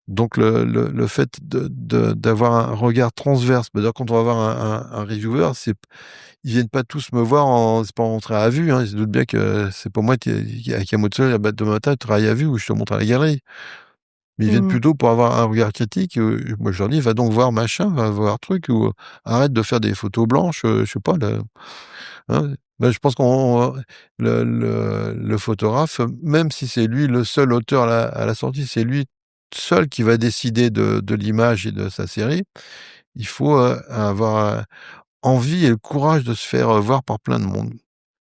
[SPEAKER 2] Donc, le fait d'avoir un regard transverse, c'est-à-dire quand on va voir un reviewer, ils viennent pas tous me voir c'est pas rentrer à vue, hein. Ils se doutent bien que c'est pas moi qui a mot de soleil à battre de matin, tu travailles à vue ou je te montre à la galerie. Mais ils viennent plutôt pour avoir un regard critique. Moi, je leur dis, va donc voir machin, va voir truc, ou arrête de faire des photos blanches, je sais pas, là, hein. Je pense le photographe, même si c'est lui le seul auteur à la sortie, c'est lui seul qui va décider de l'image et de sa série. Il faut avoir envie et le courage de se faire voir par plein de monde.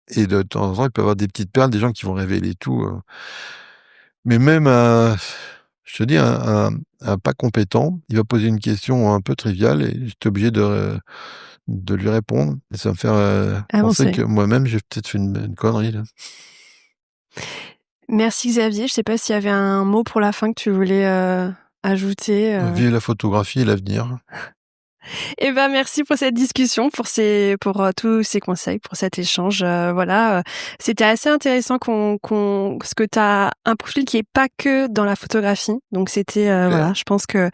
[SPEAKER 2] Et de temps en temps, il peut y avoir des petites perles, des gens qui vont révéler tout. Mais même je te dis, un pas compétent, il va poser une question un peu triviale et j'étais obligé de lui répondre. Et ça va me faire penser que moi-même, j'ai peut-être fait une connerie, là.
[SPEAKER 1] Merci Xavier. Je sais pas s'il y avait un mot pour la fin que tu voulais ajouter.
[SPEAKER 2] Vive la photographie et l'avenir.
[SPEAKER 1] Eh ben merci pour cette discussion, pour tous ces conseils, pour cet échange. Voilà, c'était assez intéressant parce que tu as un profil qui est pas que dans la photographie. Donc c'était voilà, je pense que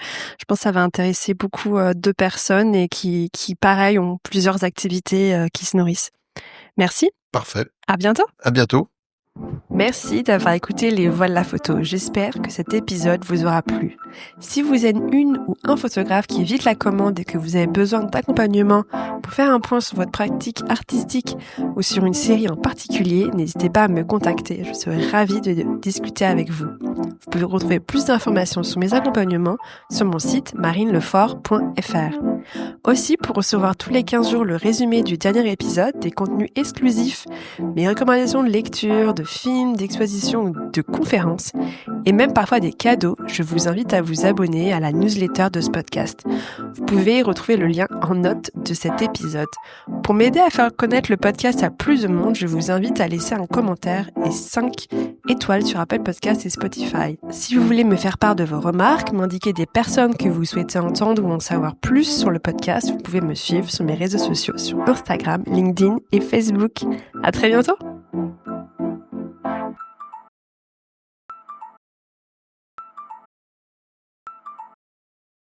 [SPEAKER 1] ça va intéresser beaucoup de personnes et qui pareil ont plusieurs activités qui se nourrissent. Merci.
[SPEAKER 2] Parfait.
[SPEAKER 1] À bientôt.
[SPEAKER 2] À bientôt.
[SPEAKER 1] Merci d'avoir écouté Les Voix de la photo. J'espère que cet épisode vous aura plu. Si vous êtes une ou un photographe qui évite la commande et que vous avez besoin d'accompagnement pour faire un point sur votre pratique artistique ou sur une série en particulier, n'hésitez pas à me contacter. Je serai ravie de discuter avec vous. Vous pouvez retrouver plus d'informations sur mes accompagnements sur mon site marinelefort.fr. Aussi, pour recevoir tous les 15 jours le résumé du dernier épisode, des contenus exclusifs, mes recommandations de lecture, de films, d'expositions ou de conférences, et même parfois des cadeaux, je vous invite à vous abonner à la newsletter de ce podcast. Vous pouvez retrouver le lien en note de cet épisode. Pour m'aider à faire connaître le podcast à plus de monde, je vous invite à laisser un commentaire et 5 étoiles sur Apple Podcasts et Spotify. Si vous voulez me faire part de vos remarques, m'indiquer des personnes que vous souhaitez entendre ou en savoir plus sur le podcast, vous pouvez me suivre sur mes réseaux sociaux, sur Instagram, LinkedIn et Facebook. À très bientôt!